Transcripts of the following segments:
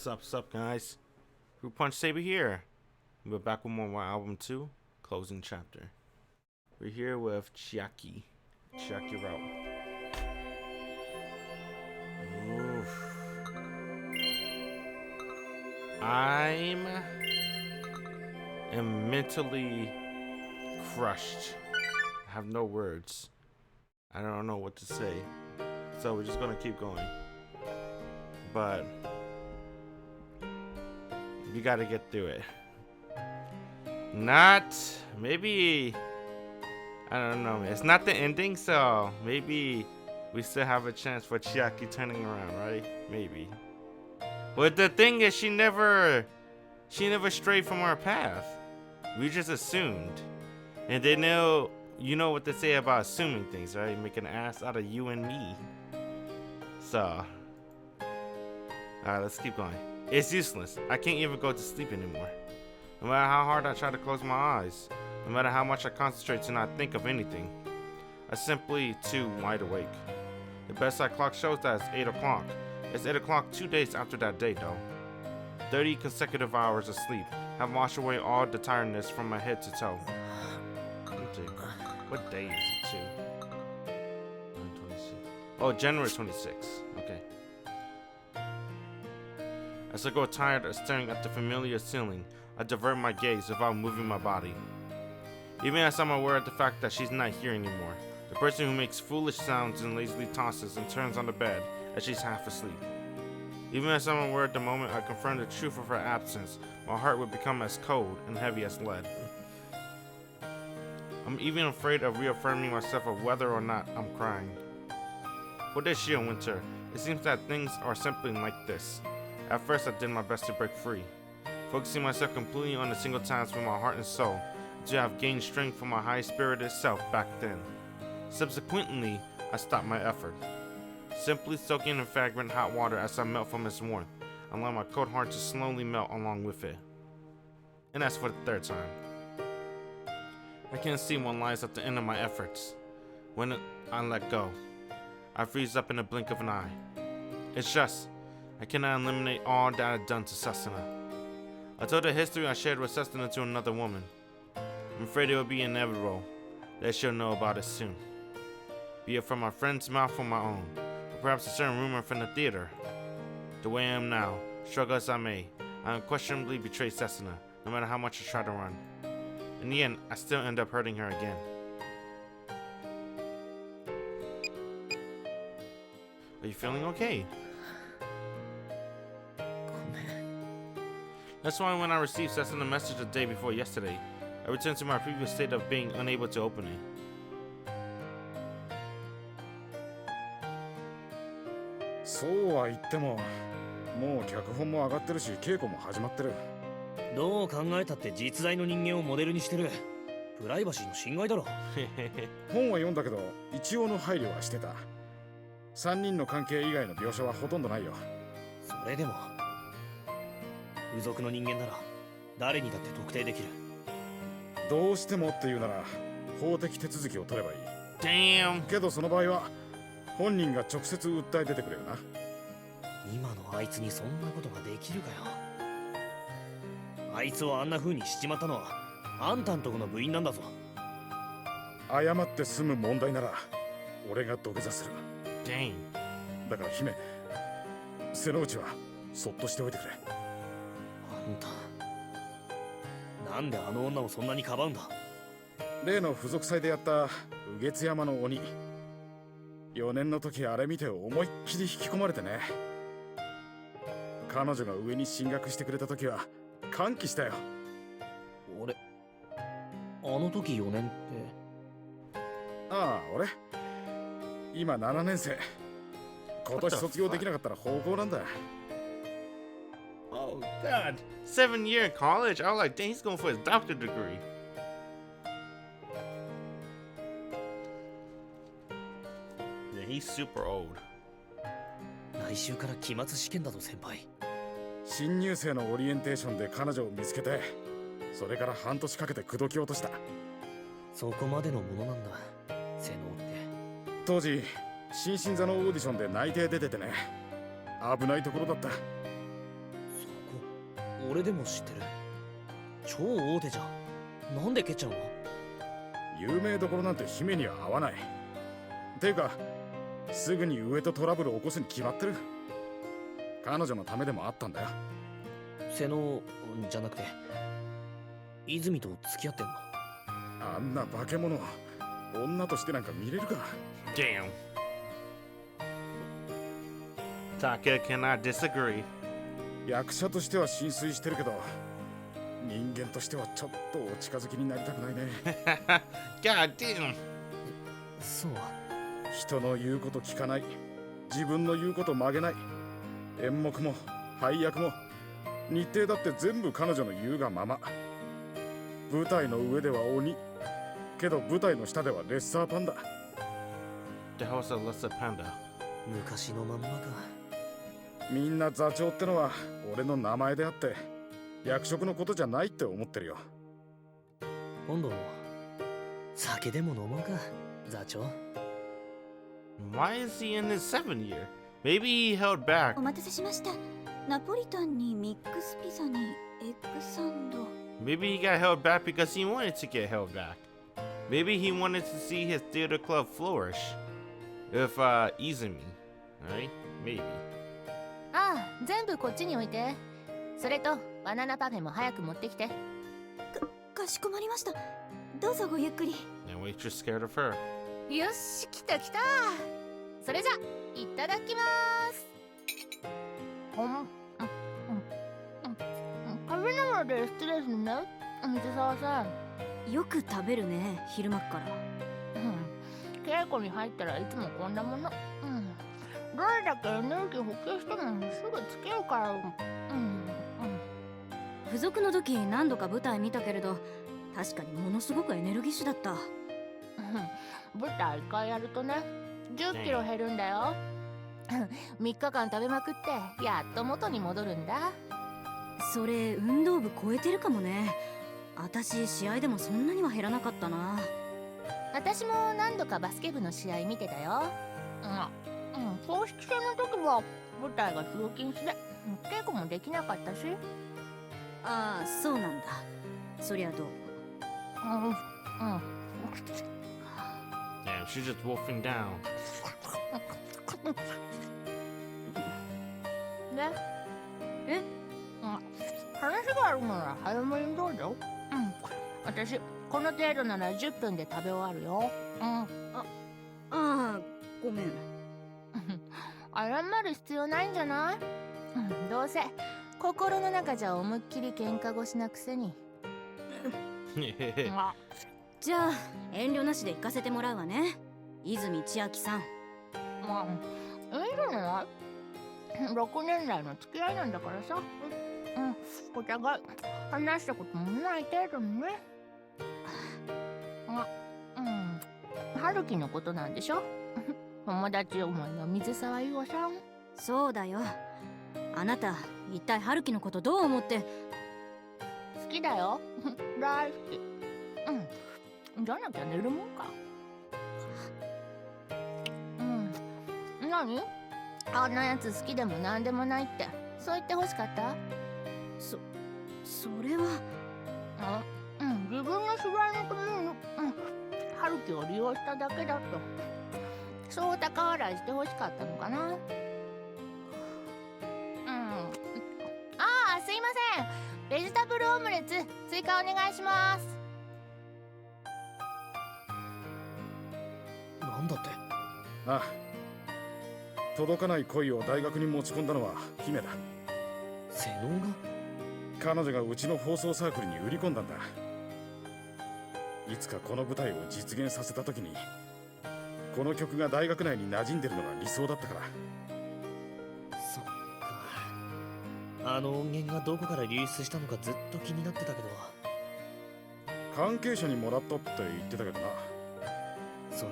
Sup, guys? Fruit Punch Saber here. We're back with more album 2, closing chapter. We're here with Chiaki Route. Oof. I'm mentally crushed. I have no words. I don't know what to say. So we're just gonna keep going. But you gotta get through it. Maybe, I don't know, man. It's not the ending, so maybe we still have a chance for Chiaki turning around, right? Maybe. But the thing is, she never strayed from our path. We just assumed. And they know, you know what they say about assuming things, right? Make an ass out of you and me. So, alright, let's keep going. It's useless. I can't even go to sleep anymore. No matter how hard I try to close my eyes, no matter how much I concentrate to not think of anything, I'm simply too wide awake. The bedside clock shows that it's 8 o'clock. It's 8 o'clock 2 days after that day, though. 30 consecutive hours of sleep have washed away all the tiredness from my head to toe. What day is it, too? 26. Oh, January 26th. Okay. As I grow tired of staring at the familiar ceiling, I divert my gaze without moving my body. Even as I'm aware of the fact that she's not here anymore, the person who makes foolish sounds and lazily tosses and turns on the bed as she's half asleep. Even as I'm aware at the moment I confirm the truth of her absence, my heart would become as cold and heavy as lead. I'm even afraid of reaffirming myself of whether or not I'm crying. For this year, Winter, it seems that things are simply like this. At first, I did my best to break free, focusing myself completely on a single task with my heart and soul, until I have gained strength from my high-spirited self back then. Subsequently, I stopped my effort, simply soaking in fragrant hot water as I melt from its warmth, allowing my cold heart to slowly melt along with it. And that's for the third time. I can't see what lies at the end of my efforts. When I let go, I freeze up in the blink of an eye. It's just, I cannot eliminate all that I've done to Setsuna. I told the history I shared with Setsuna to another woman. I'm afraid it will be inevitable that she'll know about it soon. Be it from my friend's mouth or my own, or perhaps a certain rumor from the theater. The way I am now, struggle as I may, I unquestionably betray Setsuna, no matter how much I try to run. In the end, I still end up hurting her again. Are you feeling okay? That's why when I received Setsuna's message the day before yesterday, I returned to my previous state of being unable to open it. そうは言っても、もう脚本も上がってるし、稽古も始まってる。どう考えたって実在の人間をモデルにしてる。プライバシーの侵害だろ。本は読んだけど、一応の配慮はしてた。3人の関係以外の描写はほとんどないよ。それでも付属の人間なら誰にだって特定できる。どうしてもっていうなら法的手続きを取ればいい。Damn. けどその場合は本人が直接訴え出てくれるな。今のあいつにそんなことができるかよ。あいつをあんな風にしちまったのはあんたんとこの部員なんだぞ。謝って済む問題なら俺が土下座する。Dang. だから姫、瀬の内はそっとしておいてくれ。あんた、なんであの女をそんなにかばうんだ。例の付属祭でやった右月山の鬼。4年の時あれ見て思いっきり引き込まれてね。彼女が上に進学してくれた時は歓喜したよ。俺、あの時4年って。ああ、俺今7年生。今年卒業できなかったら奉公なんだ。Oh God, 7 year in college. I was like, dang, he's going for his doctorate degree. Yeah, he's super old. 来週から期末試験だぞ先輩。新入生のオリエンテーションで彼女を見つけて、それから半年かけて口説き落とした。そこまでのものなんだ、瀬能って。当時新進座のオーディションで内定出ててね。危ないところだった。俺でも知ってる。超大手じゃん。なんで蹴っちゃうの？有名どころなんて姫には合わない。ていうかすぐに上とトラブルを起こすに決まってる。彼女のためでもあったんだよ。瀬能じゃなくて泉と付き合ってんの？あんな化け物女としてなんか見れるか。 Damn. Taka cannot disagree. 役者としては心酔してるけど人間としてはちょっとお近づきになりたくないね。God damn. そう。人の言うこと聞かない、自分の言うこと曲げない。演目も配役も日程だって全部彼女の言うがまま。舞台の上では鬼けど舞台の下ではレッサーパンダ。 The house of Lesser Panda. 昔のまんまか。みんな座長ってのは俺の名前であって役職のことじゃないって思ってるよ。今度酒でも飲もうか、座長。Why is he in his 7th year? Maybe he held back. お待たせしました。ナポリタンにミックスピザにエッグサンド。 Maybe he got held back because he wanted to get held back. Maybe he wanted to see his theater club flourish. If Izumi, right? Maybe. ああ、全部こっちに置いて。それとバナナパフェも早く持ってきて。かしこまりました。どうぞごゆっくり。 And waitress scared of her. よし、来た来た。それじゃいただきます。食べながらで失礼するね、水沢さん。よく食べるね、昼間っから。稽古に入ったらいつもこんなもの。どれだけエネルギー補給してもすぐつけるから。付属の時何度か舞台見たけれど確かにものすごくエネルギッシュだった。舞台1回やるとね10キロ減るんだよ。3日間食べまくってやっと元に戻るんだ。それ運動部超えてるかもね。私試合でもそんなには減らなかったな。私も何度かバスケ部の試合見てたよ。公式戦の時は舞台が出動禁止で稽古もできなかったし。ああ、そうなんだ。そりゃどう。Damn, she's just wolfing down. ねえ、話があるなら早めにどうぞ。私この程度なら10分で食べ終わるよ。ああ、ごめん。謝る必要ないんじゃない？どうせ心の中じゃ思いっきり喧嘩腰なくせに。じゃあ遠慮なしで行かせてもらうわね、泉千秋さん。いいじゃない。6年来の付き合いなんだからさ。お互い話したこともない程度にね。春樹のことなんでしょ。友達思いの水沢優子さん。そうだよ。あなた一体春樹のことどう思って。好きだよ。大好き。じゃなきゃ寝るもんか。何？あんなやつ好きでもなんでもないってそう言ってほしかった？それは。自分の芝居のために春樹を利用しただけだとそう高笑いしてほしかったのかな。すいません、ベジタブルオムレツ追加お願いします。なんだって？ああ、届かない恋を大学に持ち込んだのは姫だ。瀬能が？彼女がうちの放送サークルに売り込んだんだ。いつかこの舞台を実現させた時にこの曲が大学内に馴染んでるのが理想だったから。そっか。あの音源がどこから流出したのかずっと気になってたけど。関係者にもらったって言ってたけどな。それ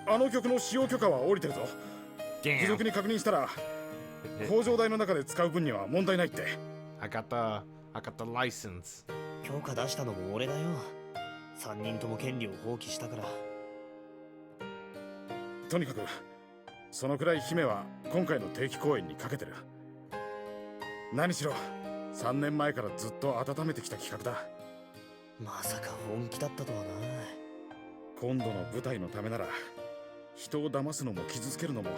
あの曲の使用許可は下りてるぞ。付 Damn. 属に確認したら工場代の中で使う分には問題ないって。I got the license. 許可出したのも俺だよ。3人とも権利を放棄したから。とにかくそのくらい姫は今回の定期公演にかけてる。何しろ3年前からずっと温めてきた企画だ。まさか本気だったとはな。今度の舞台のためなら人を騙すのも傷つけるのも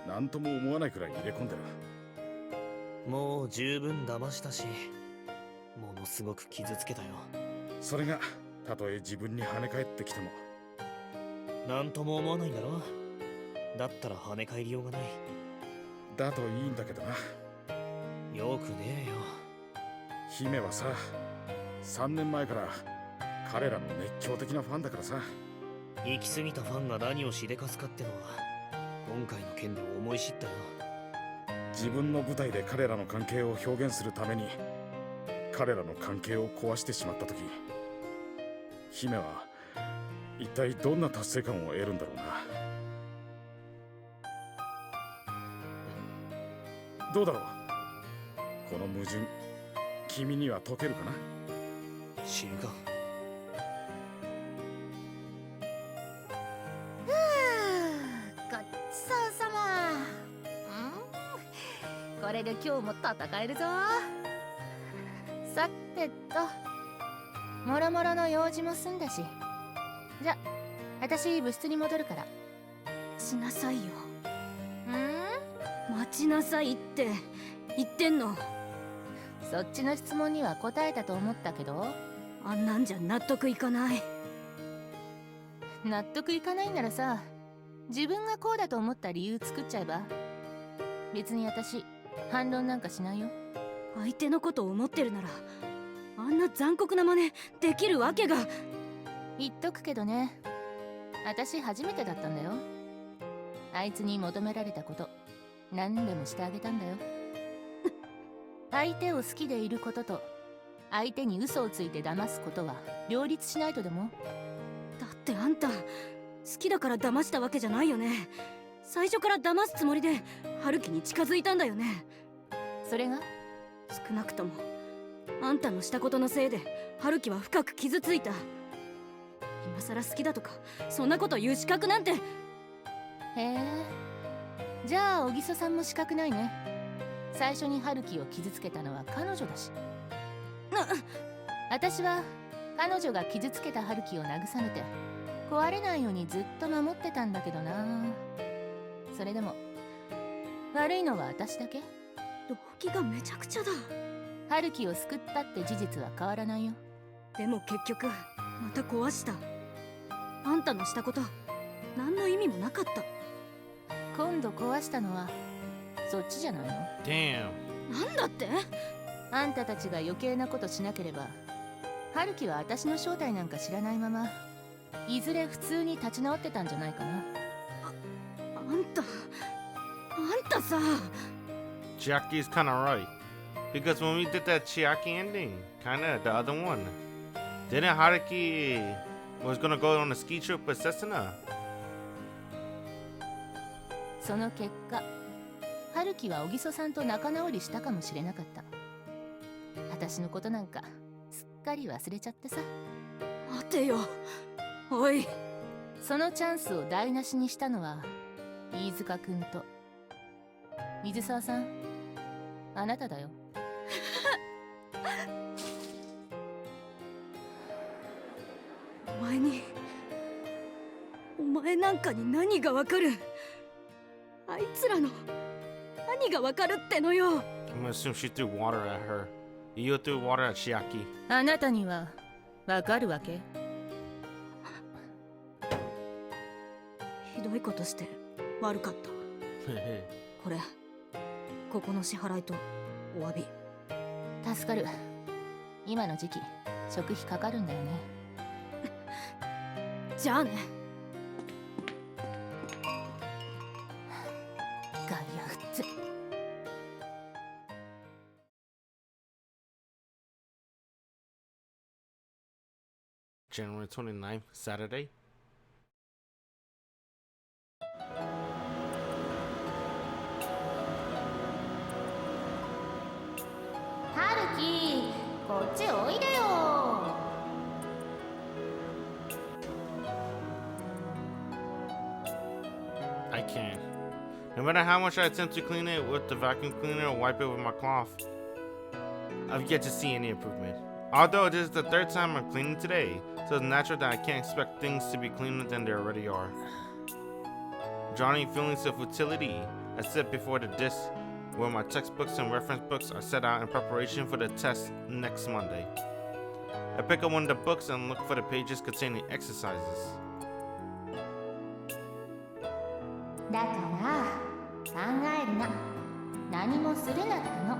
何とも思わないくらい入れ込んでる。もう十分騙したし、ものすごく傷つけたよ。それがたとえ自分に跳ね返ってきても。なんとも思わないんだろ。だったら跳ね返りようがない。だといいんだけどな。よくねえよ。姫はさ、3年前から彼らの熱狂的なファンだからさ。行き過ぎたファンが何をしでかすかってのは今回の件で思い知ったよ。自分の舞台で彼らの関係を表現するために彼らの関係を壊してしまった時、姫は一体どんな達成感を得るんだろうな。どうだろう、この矛盾、君には解けるかな。知るか。ごちそうさま。これで今日も戦えるぞ。さてと、もろもろの用事も済んだし、じゃ私部室に戻るから。しなさいよ。待ちなさいって言ってんの。そっちの質問には答えたと思ったけど。あんなんじゃ納得いかない。納得いかないんならさ、自分がこうだと思った理由作っちゃえば。別に私反論なんかしないよ。相手のことを思ってるならあんな残酷な真似できるわけが。言っとくけどね、私初めてだったんだよ。あいつに求められたこと何でもしてあげたんだよ。相手を好きでいることと相手に嘘をついて騙すことは両立しないとでも。だってあんた好きだから騙したわけじゃないよね。最初から騙すつもりで春樹に近づいたんだよね。それが少なくともあんたのしたことのせいで春樹は深く傷ついた。今さら好きだとかそんなこと言う資格なんて。へえ、じゃあ小木曽さんも資格ないね。最初に春樹を傷つけたのは彼女だし。私は彼女が傷つけた春樹を慰めて壊れないようにずっと守ってたんだけどな。それでも悪いのは私だけ。動機がめちゃくちゃだ。春樹を救ったって事実は変わらないよ。でも結局また壊した。あんたのしたこと何の意味もなかった。今度壊したのはそっちじゃないの？ Damn. なんだって？あんたたちが余計なことしなければ春樹は私の正体なんか知らないままいずれ普通に立ち直ってたんじゃないかな。あんたさ。 Chiaki's kinda right. Because when we did that Chiaki ending, kinda the other one, didn't Haruki was gonna go on a ski trip with Setsuna? その結果春樹は小木曽さんと仲直りしたかもしれなかった。私のことなんかすっかり忘れちゃってさ。待てよおい。そのチャンスを台無しにしたのは飯塚くんと水沢さん、あなただよ。お前なんかに何がわかる。あいつらの何がわかるってのよ。 I'm gonna assume she threw water at her. You threw water at Chiaki. あなたにはわかるわけ？ひどいことして悪かった。これここの支払いとお詫び。助かる。今の時期食費かかるんだよね。じゃあね。ガイアフッツ。January 29th, Saturday. 春樹、こっちおいでよ。I can't. matter how much I attempt to clean it with the vacuum cleaner or wipe it with my cloth, I've yet to see any improvement. Although this is the third time I'm cleaning today, so it's natural that I can't expect things to be cleaner than they already are. Drowning feelings of futility, I sit before the desk where my textbooks and reference books are set out in preparation for the test next Monday. I pick up one of the books and look for the pages containing exercises. だから考えるな。何もするなっての。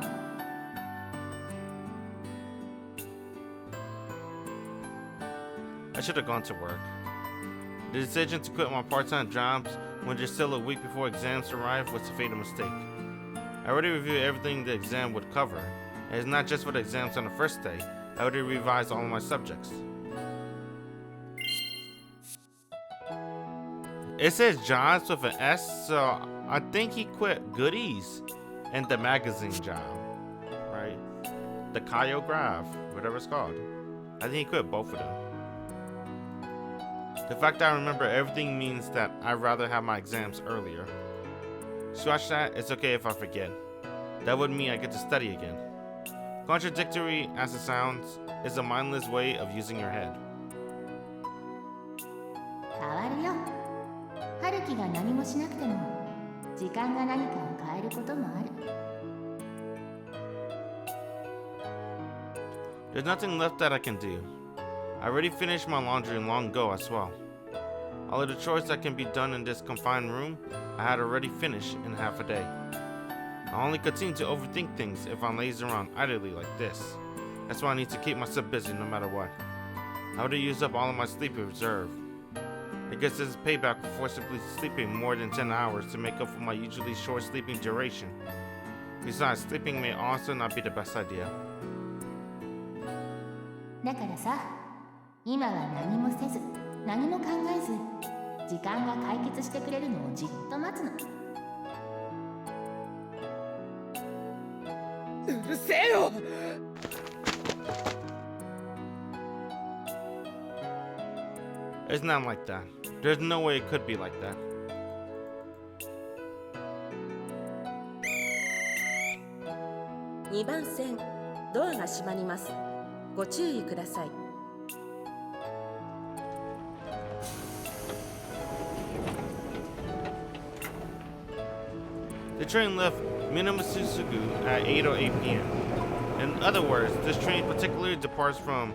I should have gone to work. The decision to quit my part-time jobs when just still a week before exams arrive was a fatal mistake. I already reviewed everything the exam would cover, and it's not just for the exams on the first day. I already revised all of my subjects. It says jobs with an S, so I think he quit goodies and the magazine job, right? The Kyograph, whatever it's called. I think he quit both of them. The fact that I remember everything means that I'd rather have my exams earlier. Scratch that, it's okay if I forget. That would mean I get to study again. Contradictory as it sounds, is a mindless way of using your head. 変わるよ。春樹が何もしなくても時間が何かを変えることもある。 There's nothing left that I can do. I already finished my laundry long ago as well. All of the chores that can be done in this confined room, I had already finished in half a day. I only continue to overthink things if I'm lazy around idly like this. That's why I need to keep myself busy no matter what. I already used up all of my sleep reserve. I guess this is payback for forcibly sleeping more than 10 hours to make up for my usually short sleeping duration. Besides, sleeping may also not be the best idea. だからさ、今は何もせず、何も考えず、時間が解決してくれるのをじっと待つの。うるせえよ。It's not like that. There's no way it could be like that. (2 番線ドアが閉まります。ご注意ください。 The train left Minamasusugu at 8:08 p.m. In other words, this train particularly departs from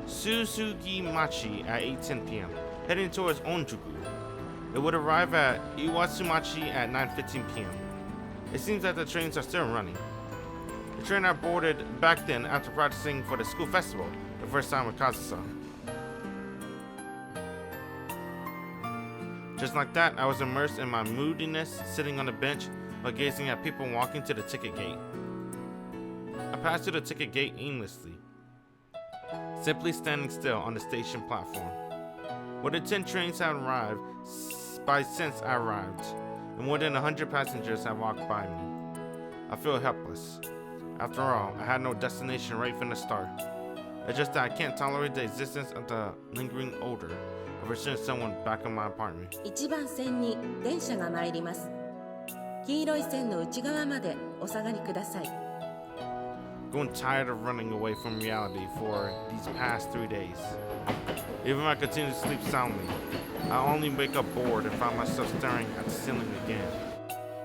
Susugimachi at 8:10 p.m., heading towards Onjuku. It would arrive at Iwatsumachi at 9:15 p.m. It seems that the trains are still running. The train I boarded back then after practicing for the school festival, the first time with Kazusa. Just like that, I was immersed in my moodiness, sitting on the bench while gazing at people walking to the ticket gate. I passed through the ticket gate aimlessly, simply standing still on the station platform. More than 10 trains have arrived since I arrived, and more than 100 passengers have walked by me. I feel helpless. After all, I had no destination right from the start. It's just that I can't tolerate the existence of the lingering odor of returning someone back in my apartment. 1番線に電車が参ります。黄色い線の内側までお下がりください。 Growing tired of running away from reality for these past 3 days. Even if I continue to sleep soundly, I only wake up bored and find myself staring at the ceiling again.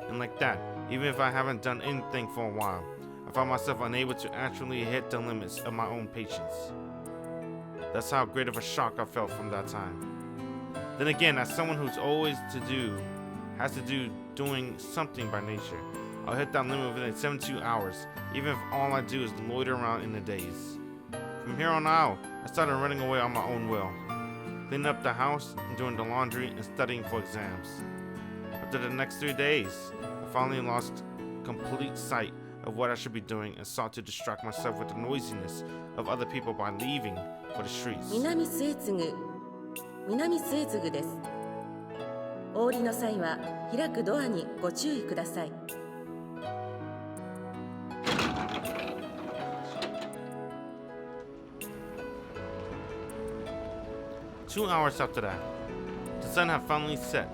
And like that, even if I haven't done anything for a while, I find myself unable to actually hit the limits of my own patience. That's how great of a shock I felt from that time. Then again, as someone who's always has to do doing something by nature, I'll hit that limit within 72 hours, even if all I do is loiter around in the days. From here on out, I started running away on my own will, cleaning up the house, doing the laundry, and studying for exams. After the next 3 days, I finally lost complete sight of what I should be doing and sought to distract myself with the noisiness of other people by leaving for the streets. 南末継です。お降りの際は開くドアにご注意ください。 2 hours after that, the sun had finally set,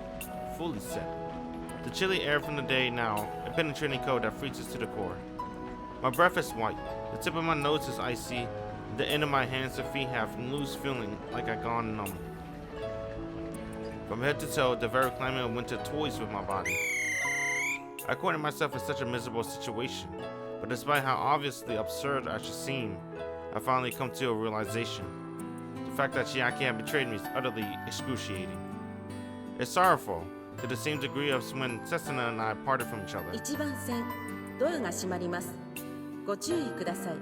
fully set. The chilly air from the day now, a penetrating cold that freezes to the core. My breath is white, the tip of my nose is icy, the end of my hands and feet have loose feeling like I've gone numb. From head to toe, the very climate of winter toys with my body. I cornered myself in such a miserable situation, but despite how obviously absurd I should seem, I finally come to a realization. The fact that Chiaki had betrayed me is utterly excruciating. It's sorrowful, to the same degree as when Setsuna and I parted from each other. 1番線ドアが閉まります。ご注意ください。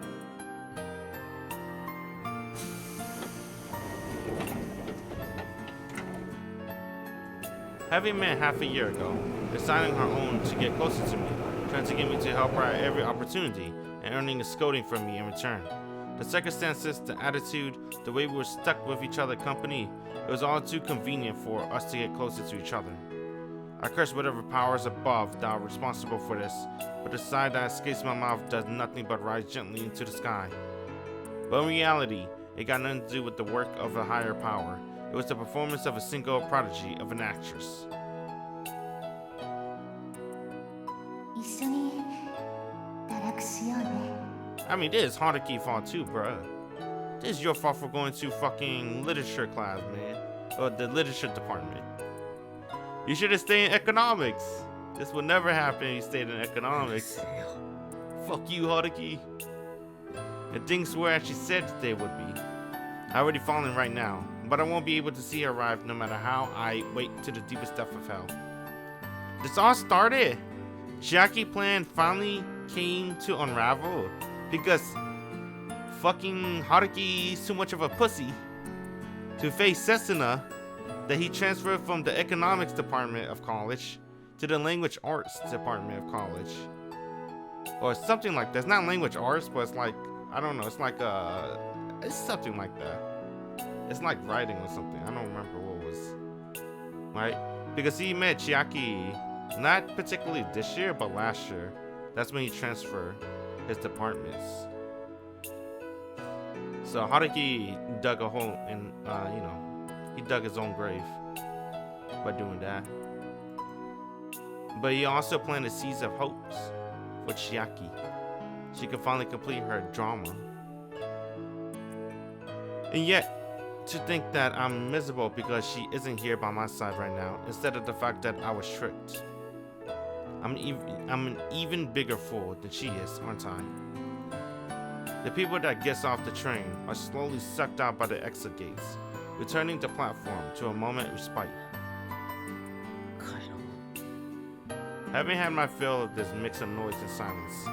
Having met half a year ago, deciding her own to get closer to me, trying to get me to help her at every opportunity, and earning a scolding from me in return. The circumstances, the attitude, the way we were stuck with each other company, it was all too convenient for us to get closer to each other. I curse whatever powers above that are responsible for this, but the sigh that escapes my mouth does nothing but rise gently into the sky. But in reality, it got nothing to do with the work of a higher power. It was the performance of a single prodigy of an actress. 一緒に堕落しようね。 I mean, this is Haruki's fault too, bruh. This is your fault for going to fucking literature class, man. Or the literature department. You should have stayed in economics. This would never happen if you stayed in economics. Fuck you, Haruki. And things were as she said they would be. I already fallen right now, but I won't be able to see her arrive no matter how I wait to the deepest depth of hell. This all started. Chiaki's plan finally came to unravel because fucking Haruki is too much of a pussy to face Setsuna that he transferred from the economics department of college to the language arts department of college. Or something like that. It's not language arts, but it's like, I don't know, it's like it's something like that. It's like writing or something. I don't remember what it was. Right? Because he met Chiaki not particularly this year, but last year. That's when he transferred his departments. So Haruki dug a hole and he dug his own grave by doing that. But he also planted seeds of hopes for Chiaki. She could finally complete her drama. And yet, to think that I'm miserable because she isn't here by my side right now, instead of the fact that I was tricked. I'm an even bigger fool than she is, aren't I? The people that gets off the train are slowly sucked out by the exit gates, returning the platform to a moment of respite. Having had my fill of this mix of noise and silence,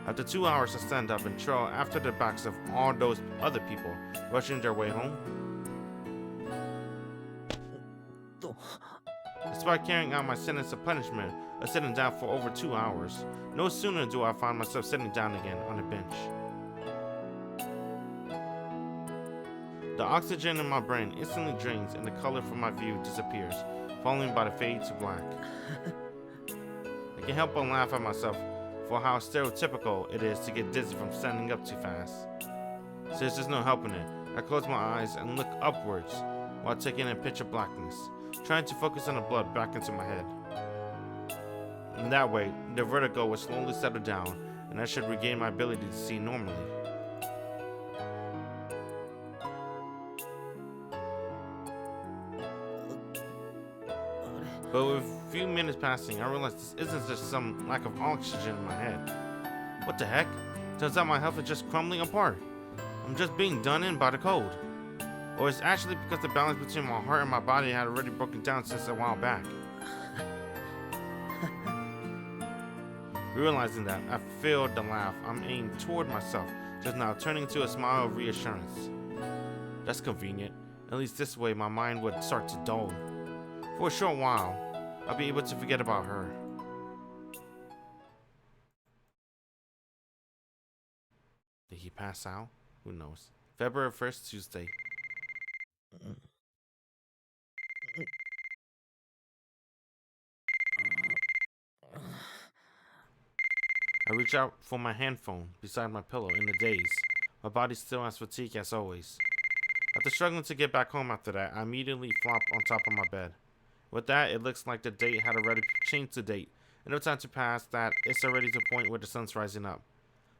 after 2 hours I stand up and trail after the backs of all those other people rushing their way home. Despite carrying out my sentence of punishment of sitting down for over 2 hours, no sooner do I find myself sitting down again on a bench. The oxygen in my brain instantly drains and the color from my view disappears, following by the fade to black. I can't help but laugh at myself for how stereotypical it is to get dizzy from standing up too fast. So there's just no helping it. I close my eyes and look upwards while taking in pitch of blackness, trying to focus on the blood back into my head. In that way, the vertigo will slowly settle down and I should regain my ability to see normally. But with a few minutes passing, I realized this isn't just some lack of oxygen in my head. What the heck? Turns out my health is just crumbling apart. I'm just being done in by the cold. Or it's actually because the balance between my heart and my body had already broken down since a while back. Realizing that, I failed the laugh I'm aimed toward myself just now, turning to a smile of reassurance. That's convenient. At least this way my mind would start to dull. For a short while, I'll be able to forget about her. Did he pass out? Who knows? February 1st, Tuesday. I reach out for my handphone beside my pillow in a daze. My body still has fatigue as always. After struggling to get back home after that, I immediately flop on top of my bed. It With that, it looks like the date had already changed the date. Enough time to pass that it's already to the point where the sun's rising up.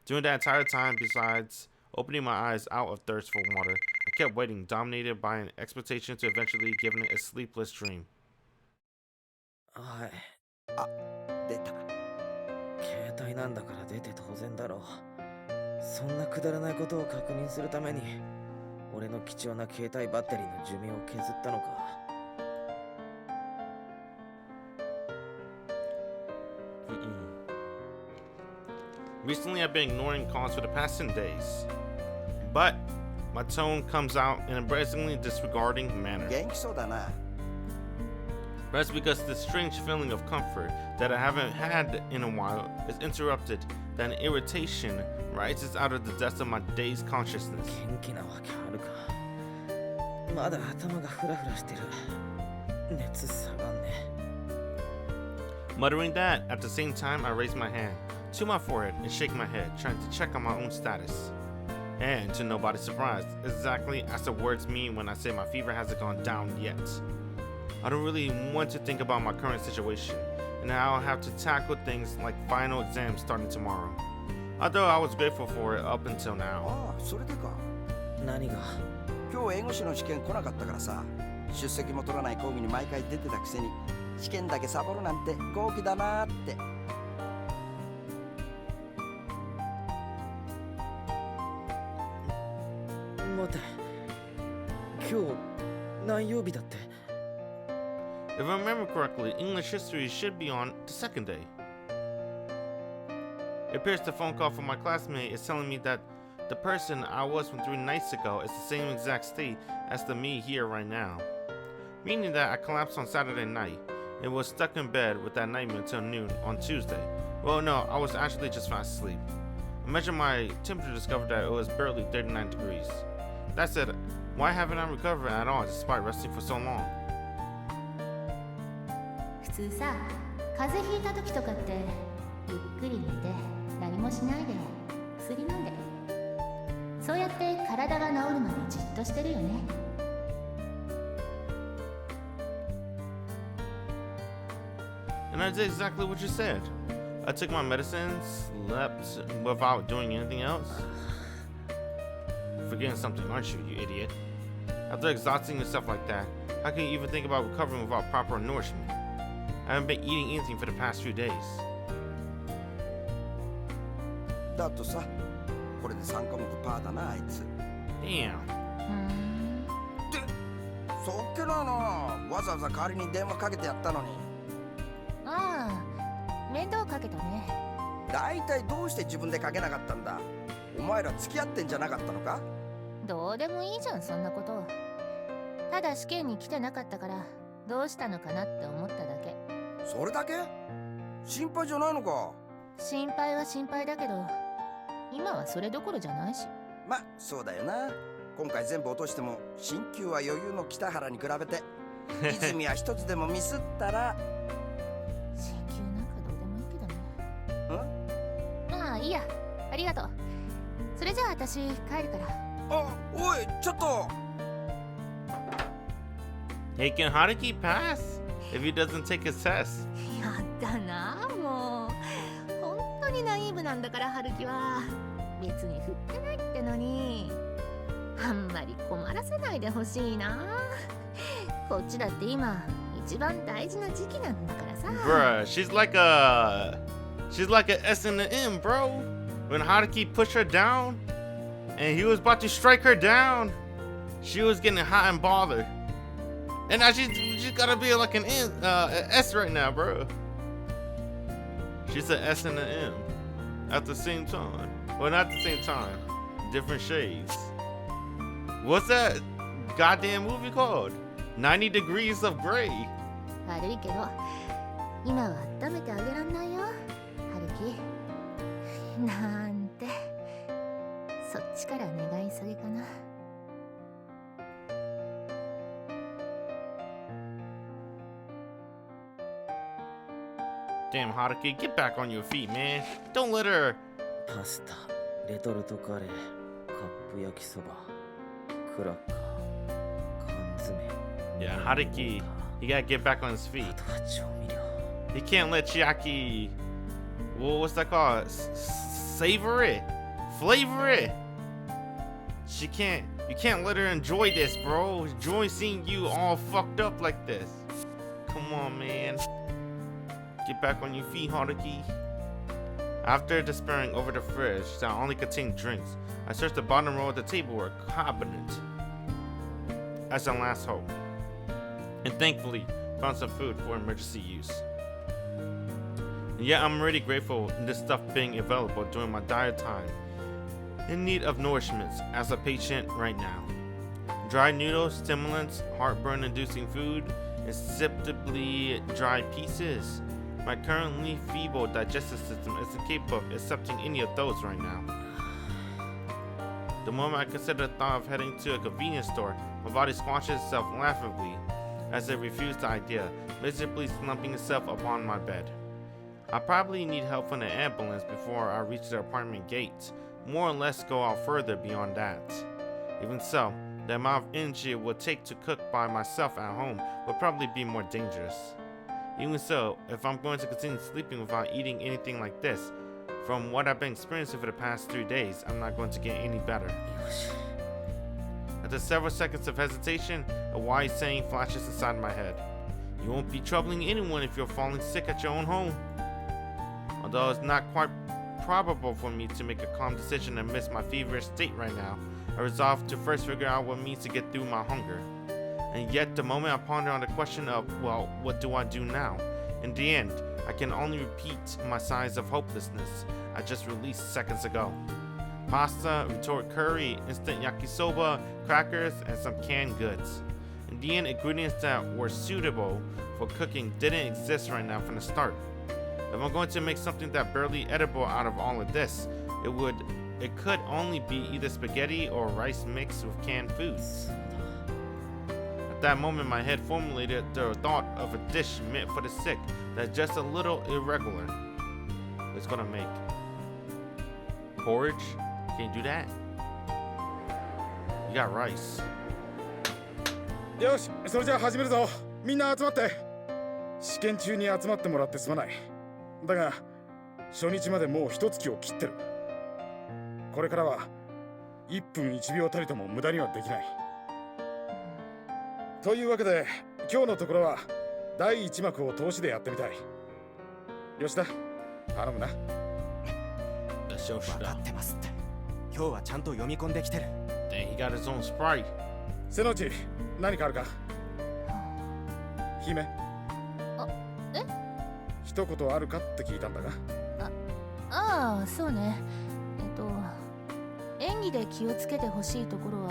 During that entire time, besides opening my eyes out of thirst for water, I kept waiting, dominated by an expectation to eventually give it a sleepless dream. はい。あ、出た。携帯なんだから出て当然だろう。そんなくだらないことを確認するために、俺の貴重な携帯バッテリーの寿命を削ったのか。Recently, I've been ignoring calls for the past 10 days. But my tone comes out in an embarrassingly disregarding manner. 元気そうだな。 Perhaps because this strange feeling of comfort that I haven't had in a while is interrupted, that an irritation rises out of the depths of my dazed consciousness. 元気なわけあるか。まだ頭がフラフラしてる。熱下がんね。Muttering that, at the same time, I raise my hand to my forehead and shake my head, trying to check on my own status. And to nobody's surprise, exactly as the words mean when I say my fever hasn't gone down yet. I don't really want to think about my current situation, and how I'll have to tackle things like final exams starting tomorrow. Although I was grateful for it up until now. ああ、それでか。何が？今日英語詞の試験来なかったからさ、出席も取らない講義に毎回出てたくせに、試験だけサボるなんて豪気だなーって。待て。今日何曜日だって？ If I remember correctly, English history should be on the second day. It appears the phone call from my classmate is telling me that the person I was from 3 nights ago is the same exact state as the me here right now. Meaning that I collapsed on Saturday night and was stuck in bed with that nightmare until noon on Tuesday. Well, no, I was actually just fast asleep. I measured my temperature and discovered that it was barely 39 degrees. That said, why haven't I recovered at all despite resting for so long? 普通さ、風邪ひいた時とかってゆっくり寝て何もしないで薬飲んで、そうやって体が治るまでじっとしてるよね。And I did exactly what you said. I took my medicine, slept without doing anything else. You're forgetting something, aren't you, you idiot? After exhausting yourself like that, how can you even think about recovering without proper nourishment? I haven't been eating anything for the past few days. だとさ、これで3科目パーだな、あいつ。Damn. ってそっけなの。わざわざ代わりに電話かけてやったのに。ああ、面倒かけたね。だいたいどうして自分でかけなかったんだ。お前ら付き合ってんじゃなかったのか。どうでもいいじゃん、そんなこと。ただ試験に来てなかったからどうしたのかなって思っただけ。それだけ？心配じゃないのか。心配は心配だけど、今はそれどころじゃないし。ま、そうだよな。今回全部落としても進級は余裕の北原に比べて泉は一つでもミスったら進級なんかどうでもいいけどね。まあいいや、ありがとう。それじゃあ私帰るから。あ、おい、ちょっと。 Hey, can Haruki pass if he doesn't take his test? やだな、もう本当にナイーブなんだから、春樹は。別に振ってないってのに、あんまり困らせないでほしいな。こっちだって今一番大事な時期なんだからさ。Bruh, she's like a S and an M, bro. When Haruki pushed her down and he was about to strike her down, she was getting hot and bothered. And now she's gotta be like an S right now, bro. She's an S and an M at the same time. Well, not at the same time. Different shades. What's that goddamn movie called? 90 Degrees of Grey. 悪いけど今は温めてあげらんないよ、春樹。なんて、そっちから願い下げかな。Damn, Haruki, get back on your feet, man. Don't let her. パスタ、レトルトカレー、カップ焼きそば、クラッカー、缶詰。 Yeah, Haruki, He gotta get back on his feet. あとは調味料。 He can't let Chiaki. Well, what's that called? Savor it, flavor it. She can't. You can't let her enjoy this, bro. Enjoy seeing you all fucked up like this. Come on, man. Get back on your feet, Haruki. After despairing over the fridge that only contained drinks, I searched the bottom row of the tableware cabinet as a last hope, and thankfully found some food for emergency use. And yet I'm really grateful in this stuff being available during my dire time, in need of nourishments as a patient right now. Dry noodles, stimulants, heartburn-inducing food, acceptably dry pieces. My currently feeble digestive system isn't capable of accepting any of those right now. The moment I consider the thought of heading to a convenience store, my body squashes itself laughably as it refused the idea, miserably slumping itself upon my bed. I probably need help from the ambulance before I reach the apartment gate, more or less go out further beyond that. Even so, the amount of energy it would take to cook by myself at home would probably be more dangerous. Even so, if I'm going to continue sleeping without eating anything like this, from what I've been experiencing for the past 3 days, I'm not going to get any better. よし。 After several seconds of hesitation, a wise saying flashes inside my head. You won't be troubling anyone if you're falling sick at your own home. Although it's not quite probable for me to make a calm decision amidst my feverish state right now, I resolve to first figure out what means to get through my hunger. And yet, the moment I ponder on the question of, well, what do I do now? In the end, I can only repeat my sighs of hopelessness I just released seconds ago. Pasta, retort curry, instant yakisoba, crackers, and some canned goods. In the end, ingredients that were suitable for cooking didn't exist right now from the start. If I'm going to make something that barely edible out of all of this, it could only be either spaghetti or rice mixed with canned foods. At that moment, my head formulated the thought of a dish meant for the sick that's just a little irregular. It's gonna make porridge. Can you do that? You got rice. よし、それじゃあ始めるぞ。みんな集まって。試験中に集まってもらってすまない。だが、初日までもう一月を切ってる。これからは1分1秒たりとも無駄にはできない。というわけで、今日のところは第1幕を通しでやってみたい。吉田、頼むな。分かってますって。今日はちゃんと読み込んできてる。Dang, he got his own sprite. 瀬の内、何かあるか？姫。え？一言あるかって聞いたんだが。ああ、そうね。演技で気をつけてほしいところは、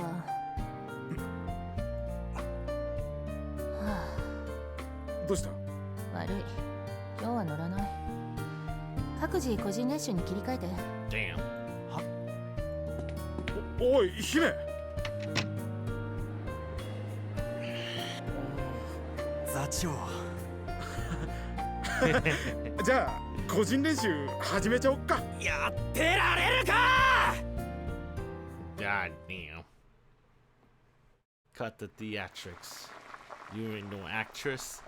どうした？悪い。今日は乗らない。各自個人練習に切り替えて。Damn. おい、姫。座長。じゃあ個人練習始めちゃおっか。やってられるか。 God damn. Cut the theatrics. You ain't no actress.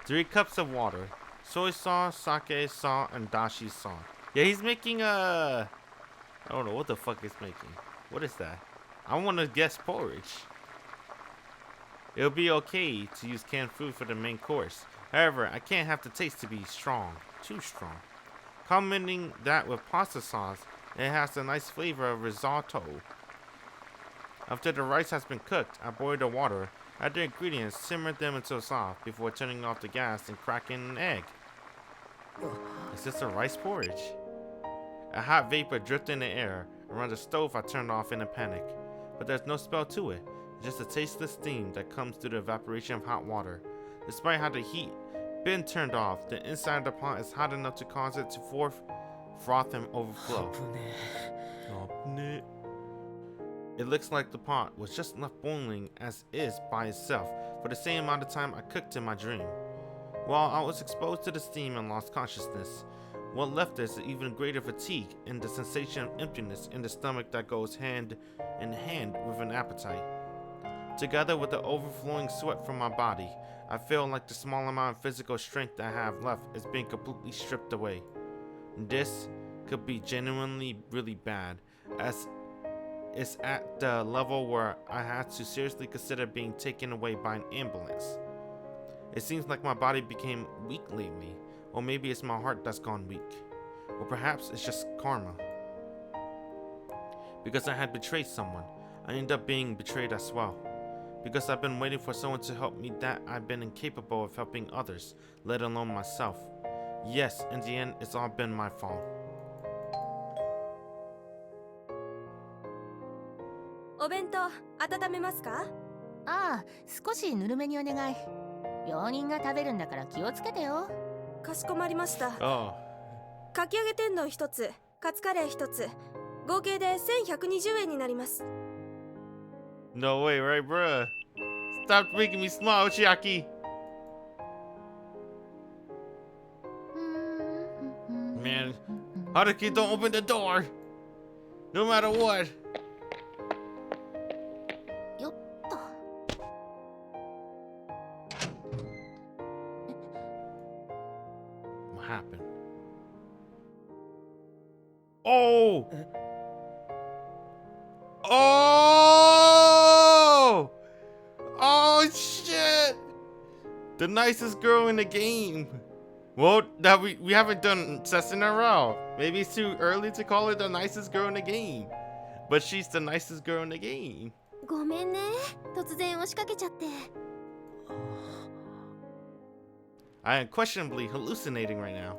3 cups of water, soy sauce, sake, salt, and dashi salt. Yeah, he's making I don't know what the fuck he's making. What is that? I want to guess porridge. It'll be okay to use canned food for the main course. However, I can't have the taste to be strong, too strong. Commenting that with pasta sauce, it has a nice flavor of risotto. After the rice has been cooked, I boil the water, add the ingredients, simmer them until soft before turning off the gas and cracking an egg. Is this a rice porridge? A hot vapor drifted in the air around the stove I turned off in a panic. But there's no smell to it, just a tasteless steam that comes through the evaporation of hot water. Despite how the heat been turned off, the inside of the pot is hot enough to cause it to froth and overflow. It looks like the pot was just left boiling as is by itself for the same amount of time I cooked in my dream. While I was exposed to the steam and lost consciousness, what left is even greater fatigue and the sensation of emptiness in the stomach that goes hand in hand with an appetite. Together with the overflowing sweat from my body, I feel like the small amount of physical strength I have left is being completely stripped away. This could be genuinely really bad, as it's at the level where I had to seriously consider being taken away by an ambulance. It seems like my body became weak lately, or maybe it's my heart that's gone weak. Or perhaps it's just karma. Because I had betrayed someone, I ended up being betrayed as well. Because I've been waiting for someone to help me that I've been incapable of helping others, let alone myself. Yes, in the end, it's all been my fault. お弁当温めますか？ああ、少しぬるめにお願い。病人が食べるんだから気をつけてよ。かしこまりました。 Oh. かき揚げ天丼1つ、カツカレー1つ、合計で1120円になります。 No way, right, bruh? Stop making me smile, Chiaki. Man, Haruki, don't open the door. No matter what. よっと。What happened? Oh! Oh! Oh shit! The nicest girl in the game. Well, that we haven't done Setsuna Route. Maybe it's too early to call her the nicest girl in the game. But she's the nicest girl in the game. ごめんね、突然押しかけちゃって。 I am questionably hallucinating right now.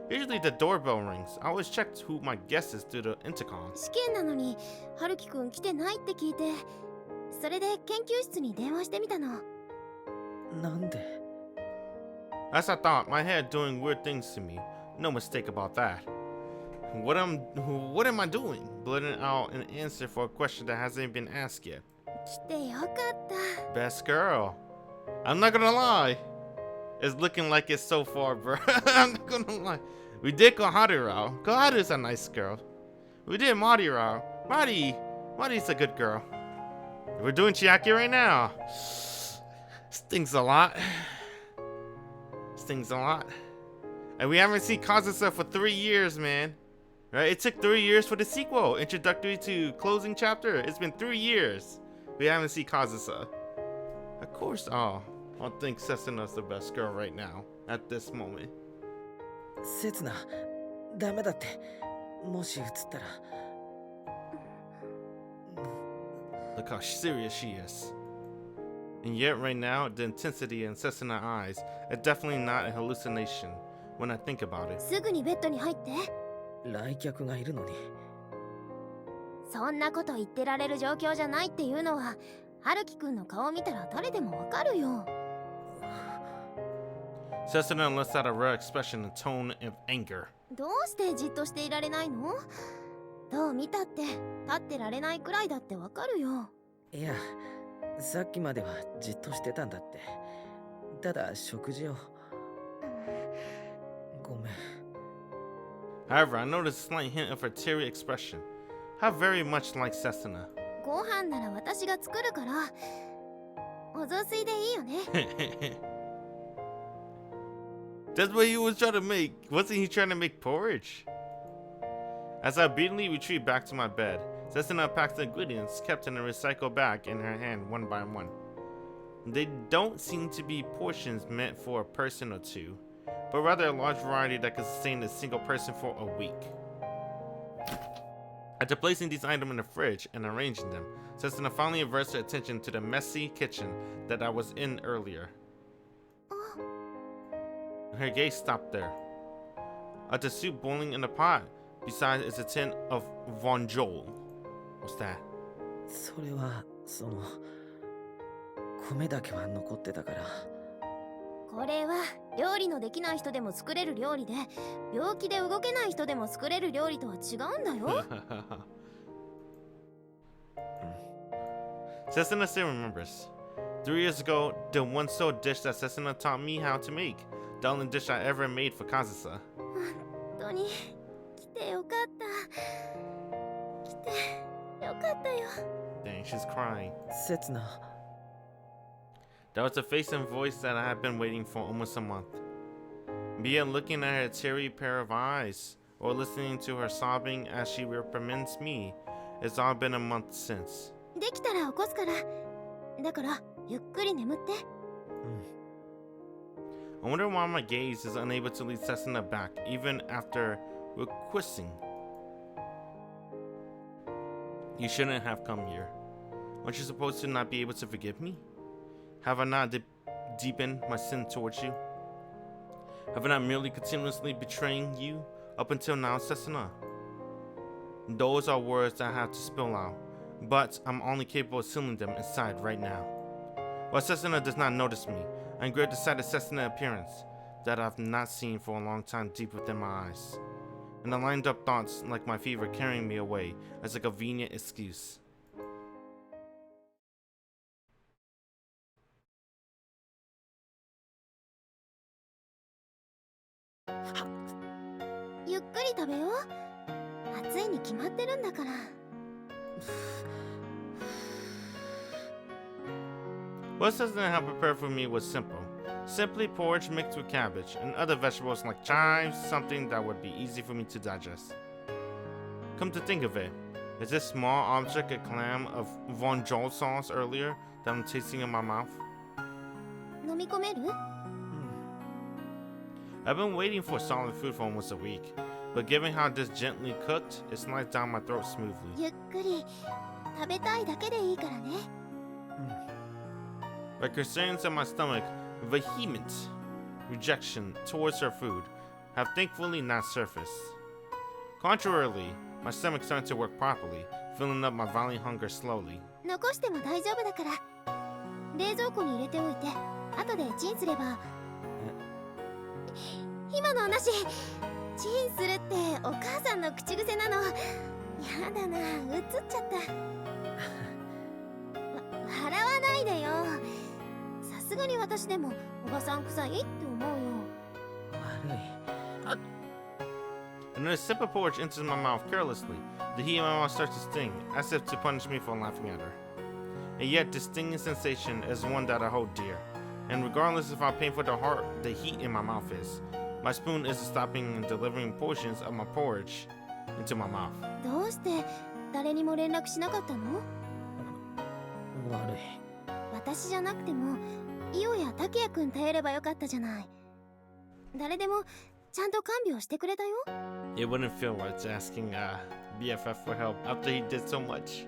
Usually the doorbell rings. I always check who my guest is through the intercom. 試験なのに、春樹くん来てないって聞いて、それで研究室に電話してみたの。なんで？ As I thought, my head doing weird things to me. No mistake about that. What am I doing? Blurting out an answer for a question that hasn't been asked yet. 来てよかった。 Best girl. I'm not gonna lie. It's looking like it so far, bro. I'm not gonna lie. We did Koharu Route. Koharu's a nice girl. We did Mari Route. Mari's a good girl. We're doing Chiaki right now. Stings a lot. Stings a lot. And we haven't seen Kazusa for 3 years, man. Right? It took 3 years for the sequel. Introductory to closing chapter. It's been 3 years. We haven't seen Kazusa. Of course, I think Setsuna's the best girl right now. At this moment. せつな、ダメだって。もし映ったら。Look how serious she is. And yet right now, the intensity in Setsuna's eyes is definitely not a hallucination when I think about it. すぐにベッドに入って。来客がいるのに。そんなこと言ってられる状況じゃないっていうのは、春樹くんの顔見たら誰でもわかるよ。Setsuna lets out a rare expression and tone of anger. どうしてじっとしていられないの？どう見たって立ってられないくらいだってわかるよ。いや、さっきまではじっとしてたんだって。ただ食事を。ごめん。However, I noticed a slight hint of her teary expression. How very much like Setsuna. ご飯なら私が作るから。お雑炊でいいよね。That's what he was trying to make. Wasn't he trying to make porridge? As I obediently retreat back to my bed, Setsuna packs the ingredients kept in a recycle bag in her hand one by one. They don't seem to be portions meant for a person or two, but rather a large variety that could sustain a single person for a week. After placing these items in the fridge and arranging them, Setsuna finally averts her attention to the messy kitchen that I was in earlier. Her gaze stopped there. At the soup boiling in the pot, beside is a tin of vonjol. What's that? それは米だけは残ってたから。これは料理のできない人でも作れる料理で、病気で動けない人でも作れる料理とは違うんだよ。Setsuna still remembers. 3 years ago, the one sole dish that Setsuna taught me how to make. The only dish I ever made for Kazusa. 本当に来てよかった。来てよかったよ。 Dang, she's crying. せつな。That was the face and voice that I had been waiting for almost a month. Be it looking at her teary pair of eyes, or listening to her sobbing as she reprimands me, it's all been a month since. できたら起こすから。だからゆっくり眠って。I wonder why my gaze is unable to lead Setsuna back, even after requesting. You shouldn't have come here. Aren't you supposed to not be able to forgive me? Have I not deepened my sin towards you? Have I not merely continuously betraying you up until now, Setsuna? Those are words that I have to spill out, but I'm only capable of sealing them inside right now. While Setsuna does not notice me, I engrave the sight of Setsuna appearance that I've not seen for a long time deep within my eyes, and the lined up thoughts like my fever carrying me away as a convenient excuse. ゆっくり食べよう。暑いに決まってるんだから。What Setsuna had prepared for me was simple. Simply porridge mixed with cabbage and other vegetables like chives, something that would be easy for me to digest. Come to think of it, is this small object a clam of Von Joel sauce earlier that I'm tasting in my mouth? 飲み込める？ I've been waiting for solid food for almost a week, but given how this gently cooked, it slides down my throat smoothly. ゆっくり食べたいだけでいいからね。My concerns in my stomach, vehement rejection towards her food, have thankfully not surfaced. Contrarily, my stomach started to work properly, filling up my violent hunger slowly. 残しても大丈夫だから。冷蔵庫に入れておいて、後でチンすれば。今の話、チンするってお母さんの口癖なの。やだな、映っちゃった。笑わないでよ。さすがに私でもおばさん臭いって思うよ。悪い。 And then a sip of porridge enters my mouth carelessly. The heat in my mouth starts to sting, as if to punish me for laughing at her. And yet, this stinging sensation is one that I hold dear. And regardless of how painful the heat in my mouth is, my spoon isn't stopping and delivering portions of my porridge into my mouth. どうして誰にも連絡しなかったの？悪い。私じゃなくても、イオやタケヤくん頼ればよかったじゃない。誰でもちゃんと看病してくれたよ。It wouldn't feel right asking BFF for help after he did so much.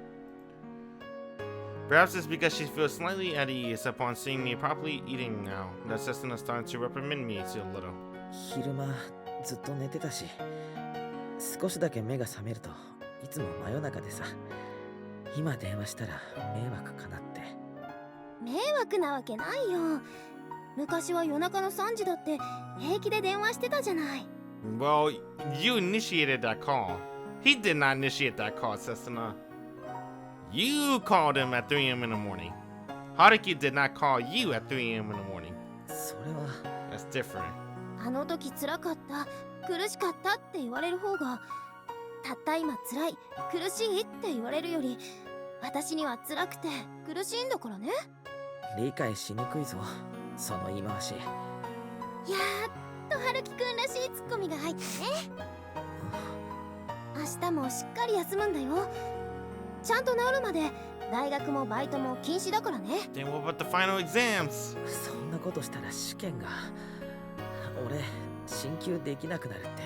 Perhaps it's because she feels slightly at ease upon seeing me properly eating now that Setsuna started to reprimand me a little. 昼間ずっと寝てたし、少しだけ目が覚めるといつも真夜中でさ。今電話したら迷惑かなって。迷惑なわけないよ。昔は夜中の3時だって平気で電話してたじゃない。Well, you initiated that call. He did not initiate that call, Setsuna. You called him at 3 a.m. in the morning. Haruki did not call you at 3 a.m. in the morning. それは。That's different. あの時辛かった、苦しかったって言われる方が、たった今辛い、苦しいって言われるより、私には辛くて苦しいんだからね。理解しにくいぞ、その言い回し。やっと春樹くんらしいツッコミが入ったね。明日もしっかり休むんだよ。ちゃんと治るまで大学もバイトも禁止だからね。Then what about the final exams? そんなことしたら試験が。俺、進級できなくなるって。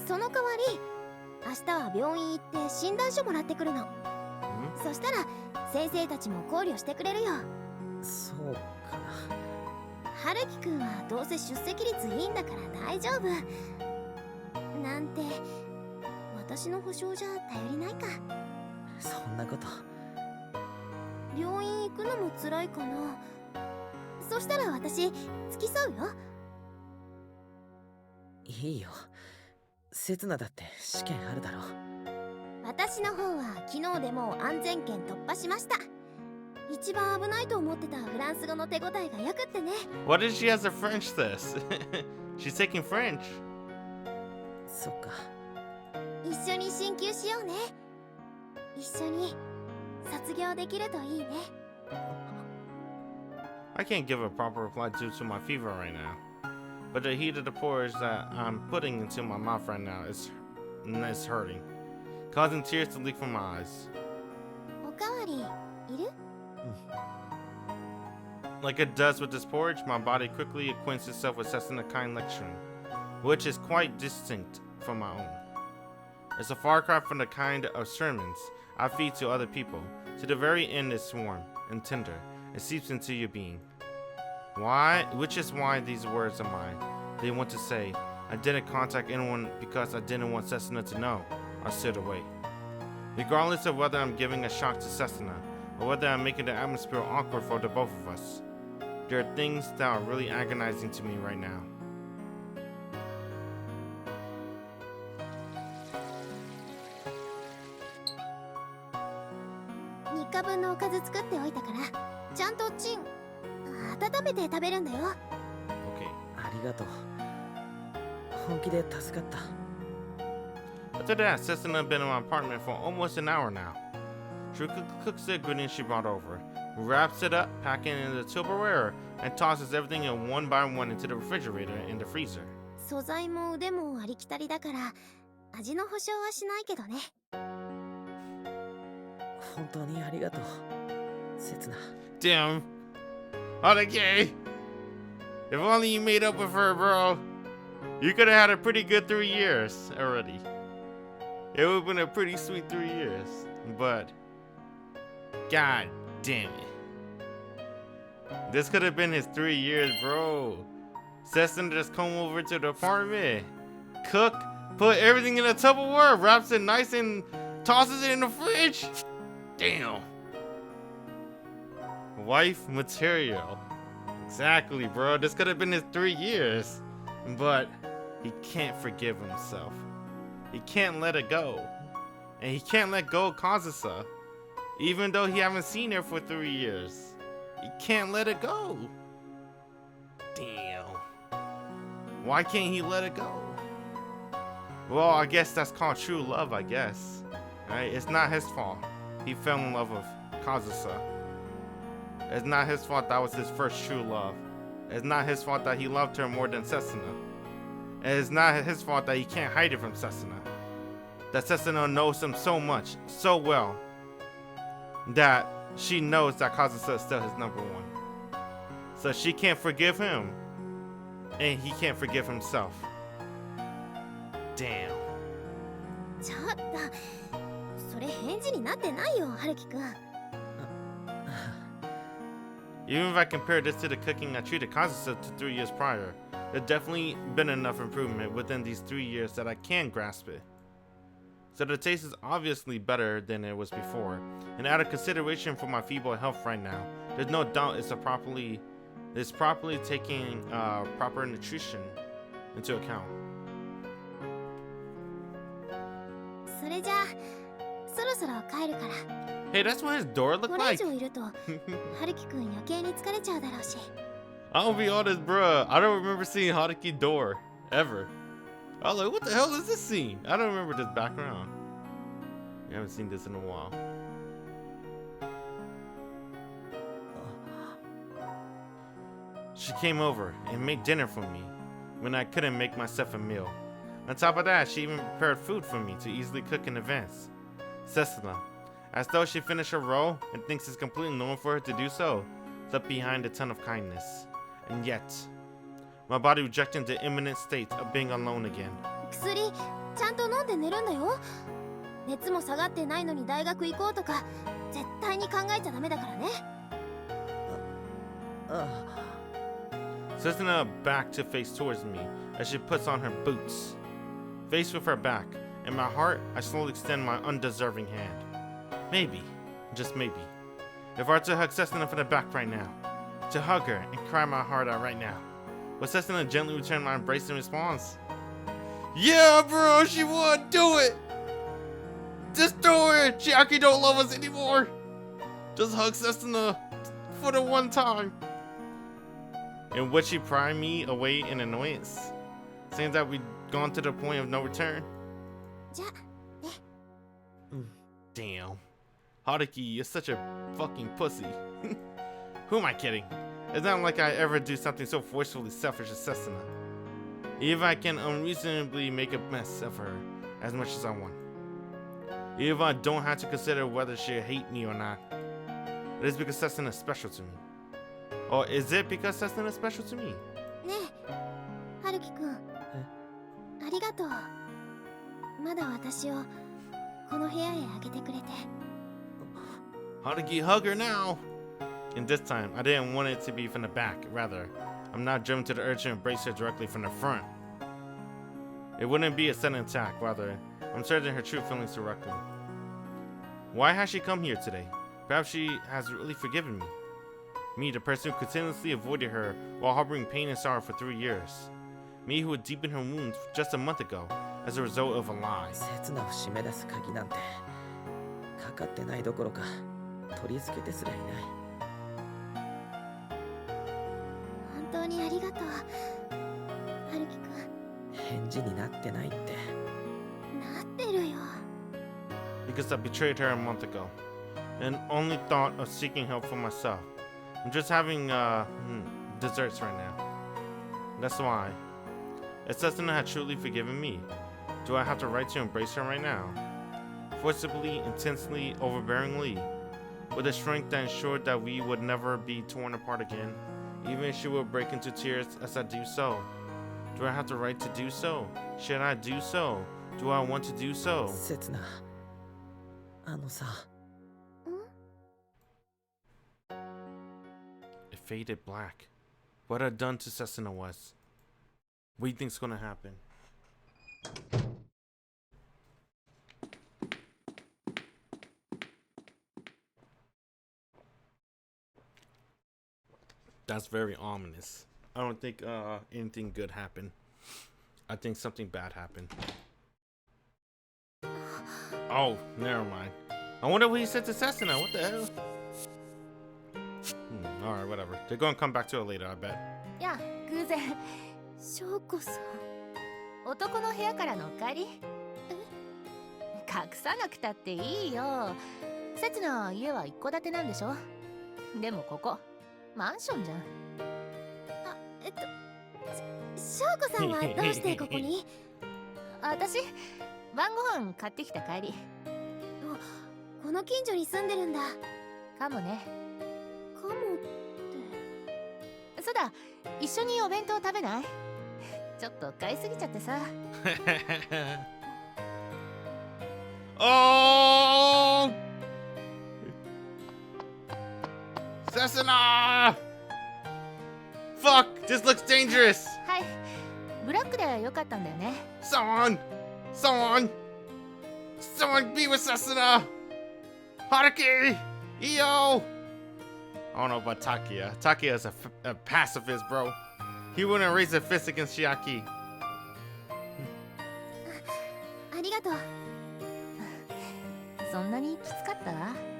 その代わり、明日は病院行って診断書もらってくるの。そしたら先生たちも考慮してくれるよ。そうかな。春樹くんはどうせ出席率いいんだから大丈夫。なんて、私の保証じゃ頼りないか。そんなこと。病院行くのも辛いかな。そしたら私、付き添うよ。いいよ。刹那だって試験あるだろ。私の方は昨日でもう安全圏突破しました。一番危ないと思ってたフランス語の手応えがよくってね。What if she has a French test? She's taking French. そっか。一緒に進級しようね。一緒に卒業できるといいね。I can't give a proper reply due to my fever right now. But the heat of the porridge that I'm putting into my mouth right now is hurting, causing tears to leak from my eyes. おかわりいる？ Like it does with this porridge, my body quickly acquaints itself with Setsuna kind lecturing, which is quite distinct from my own. It's a far cry from the kind of sermons I feed to other people. To the very end it's warm and tender. It seeps into your being. Which is why these words of mine, they want to say, I didn't contact anyone because I didn't want Setsuna to know, are sealed away. Regardless of whether I'm giving a shock to Setsuna, or whether I'm making the atmosphere awkward for the both of us, there are things that are really agonizing to me right now. 3日分のおかず作っておいたからちゃんと温めて食べるんだよ。 Okay. ありがとう。本気で助かった。 After that, Setsuna had been in my apartment for almost an hour now. She cooks the ingredients she brought over, wraps it up, packing it in the Tupperware, and tosses everything in one by one into the refrigerator and the freezer. 素材も腕もありきたりだから味の保証はしないけどね。本当にありがとう、刹那。 Damn. Okay. If only you made up with her, bro. You could have had a pretty good 3 years already. It would have been a pretty sweet 3 years. But, god damn it. This could have been his 3 years, bro. Setsuna just come over to the apartment, cook, put everything in a Tupperware, wraps it nice and tosses it in the fridge. Damn. Wife material. Exactly, bro. This could have been his 3 years. But he can't forgive himself. He can't let it go. And he can't let go of Kazusa. Even though he haven't seen her for 3 years. He can't let it go. Damn. Why can't he let it go? Well, I guess that's called true love, I guess. Right? It's not his fault. He fell in love with Kazusa. It's not his fault that was his first true love. It's not his fault that he loved her more than Setsuna. It's not his fault that he can't hide it from Setsuna. That Setsuna knows him so much, so well, that she knows that Kazusa is still his number one. So she can't forgive him, and he can't forgive himself. Damn. ちょっとそれ返事になってないよ、春樹くん。 Even if I compare this to the cooking I treated Kazusa to 3 years prior, there's definitely been enough improvement within these 3 years that I can grasp it. So the taste is obviously better than it was before, and out of consideration for my feeble health right now, there's no doubt it's properly taking proper nutrition into account. それじゃあそろそろ帰るから。 Hey, that's what his door こ looked れ以 like. 上いると春樹くん余計に疲れちゃうだろうし。 I'll be honest, bruh. I don't remember seeing Haruki door ever. I was like, what the hell is this scene? I don't remember this background. I haven't seen this in a while. She came over and made dinner for me when I couldn't make myself a meal. On top of that, she even prepared food for me to easily cook in advance. Setsuna, as though she finished her role and thinks it's completely normal for her to do so, left behind a ton of kindness. And yet, my body rejecting the imminent state of being alone again. 薬ちゃんと飲んで寝るんだよ。熱も下がってないのに大学行こうとか絶対に考えちゃダメだからね。Setsuna back to face towards me as she puts on her boots. Faced with her back, in my heart, I slowly extend my undeserving hand. Maybe, just maybe, if I were to hug Setsuna from the back right now, to hug her and cry my heart out right now, would Setsuna gently return my embrace in response? Yeah, bro, she would do it! Just do it! Chiaki don't love us anymore! Just hug Setsuna for the one time. And would she pry me away in annoyance, saying that we'd gone to the point of no return? じゃあね。 Damn. Haruki, you're such a fucking pussy. Who am I kidding? It's not like I ever do something so forcefully selfish as Setsuna. Even if I can unreasonably make a mess of her as much as I want. Even if I don't have to consider whether she'll hate me or not. It is because Setsuna is special to me. Or is it because Setsuna is special to me? ねえ、春樹くん。ありがとう。まだ私をこの部屋へあげてくれて。Haruki, hug her now! And this time, I didn't want it to be from the back. Rather, I'm not driven to the urge to embrace her directly from the front. It wouldn't be a sudden attack. Rather, I'm certain her true feelings directly. Why has she come here today? Perhaps she has really forgiven me. Me, the person who continuously avoided her while harboring pain and sorrow for 3 years. Me, who would deepen her wounds just a month ago as a result of a lie. 刹那を締め出す鍵なんてかかってないどころか取り付けてすらいない。本当にありがとう、春樹くん。返事になってないって。なってるよ。Because I betrayed her a month ago, and only thought of seeking help for myself. I'm just having desserts right now. That's why. If Setsuna had truly forgiven me, do I have the right to embrace her right now? Forcibly, intensely, overbearingly, with a strength that ensured that we would never be torn apart again, even if she would break into tears as I do so. Do I have the right to do so? Should I do so? Do I want to do so? 刹那、あのさ。It faded black. What I'd done to Setsuna was. What do you think's gonna happen? That's very ominous. I don't think anything good happened. I think something bad happened. Oh, never mind. I wonder what he said to Setsuna. What the hell? Alright, whatever. They're gonna come back to it later, I bet. いや、偶然。翔子さん。男の部屋からのお帰り。隠さなくたっていいよ。刹那家は一戸建てなんでしょ。でもここマンションじゃん。あ、翔子さんはどうしてここに？私晩ご飯買ってきた帰り。この近所に住んでるんだ。かもね。かもって。そうだ、一緒にお弁当食べない？ちょっと買いすぎちゃってさ。Oh! Setsuna! Fuck! This looks dangerous! はい。ブラックでよかったんだよね。Someone be with Setsuna! Haruki! Io! I don't know about Takia. Takia is a pacifist, bro. He wouldn't raise a fist against Chiaki. ありがとう。そんなにきつかった？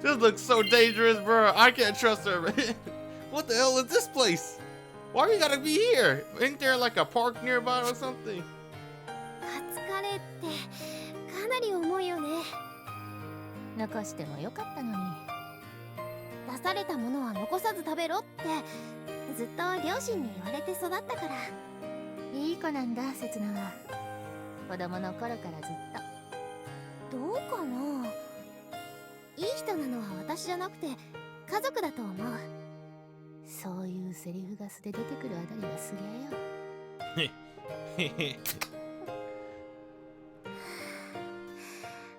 This looks so dangerous, bro. I can't trust her, man. What the hell is this place? Why we gotta be here? Ain't there like a park nearby or something? カツカレーってかなり重いよね。残してもよかったのに。出されたものは残さず食べろってずっと両親に言われて育ったから。いい子なんだ、刹那は。子供の頃からずっと。どうかな。いい人なのは私じゃなくて家族だと思う。そういうセリフが素で出てくるあたりはすげえよ。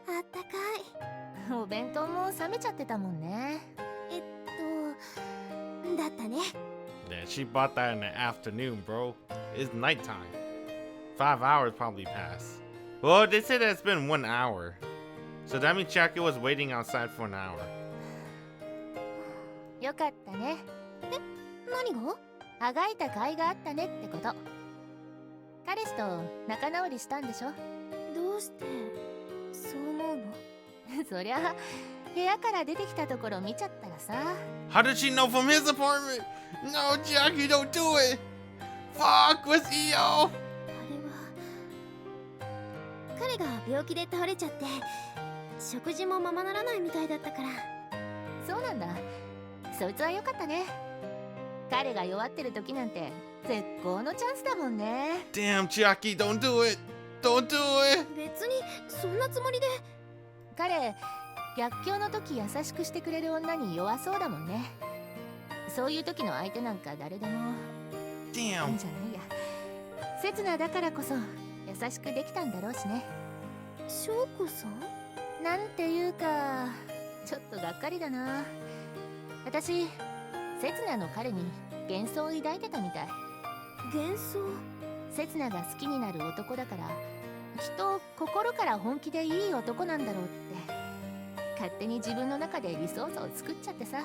あったかい。お弁当も冷めちゃってたもんね。だったね。Yeah, she bought that in the afternoon, bro. It's nighttime. 5 hours probably passed. Well, they say that it's been 1 hour. So that means Chiaki was waiting outside for an hour. よかったね。何が？あがいた甲斐があったねってこと。彼氏と仲直りしたんでしょ？どうしてそう思うの？そりゃ部屋から出てきたところ見ちゃったらさ。How did she know from his apartment? No, Chiaki, don't do it. Fuck, what's Io? あれは彼が病気で倒れちゃって食事もままならないみたいだったから。そうなんだ。そいつはよかったね。彼が弱ってる時なんて絶好のチャンスだもんね。 Damn, Chiaki, don't do it! Don't do it! 別にそんなつもりで。彼、逆境の時優しくしてくれる女に弱そうだもんね。そういう時の相手なんか誰でもいいん Damn! じゃないや。刹那だからこそ優しくできたんだろうしね。翔子さん？なんていうかちょっとがっかりだな。私、刹那の彼に幻想を抱いてたみたい。幻想？刹那が好きになる男だから、きっと心から本気でいい男なんだろうって勝手に自分の中で理想像を作っちゃってさ。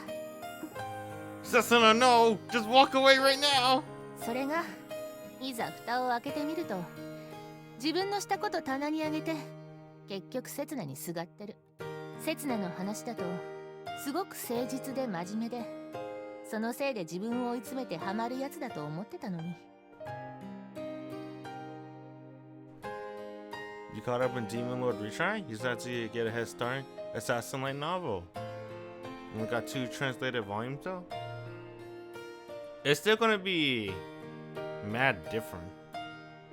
Setsuna, no! Just walk away right now! それがいざ蓋を開けてみると、自分のしたこと棚にあげて結局刹那にすがってる。刹那の話だとすごく誠実で真面目で、そのせいで自分を追い詰めてハマるやつだと思ってたのに。 You caught up in Demon Lord Retry? You decided to get a head start? Assassin Light novel. Only got 2 translated volumes though? It's still gonna be mad different,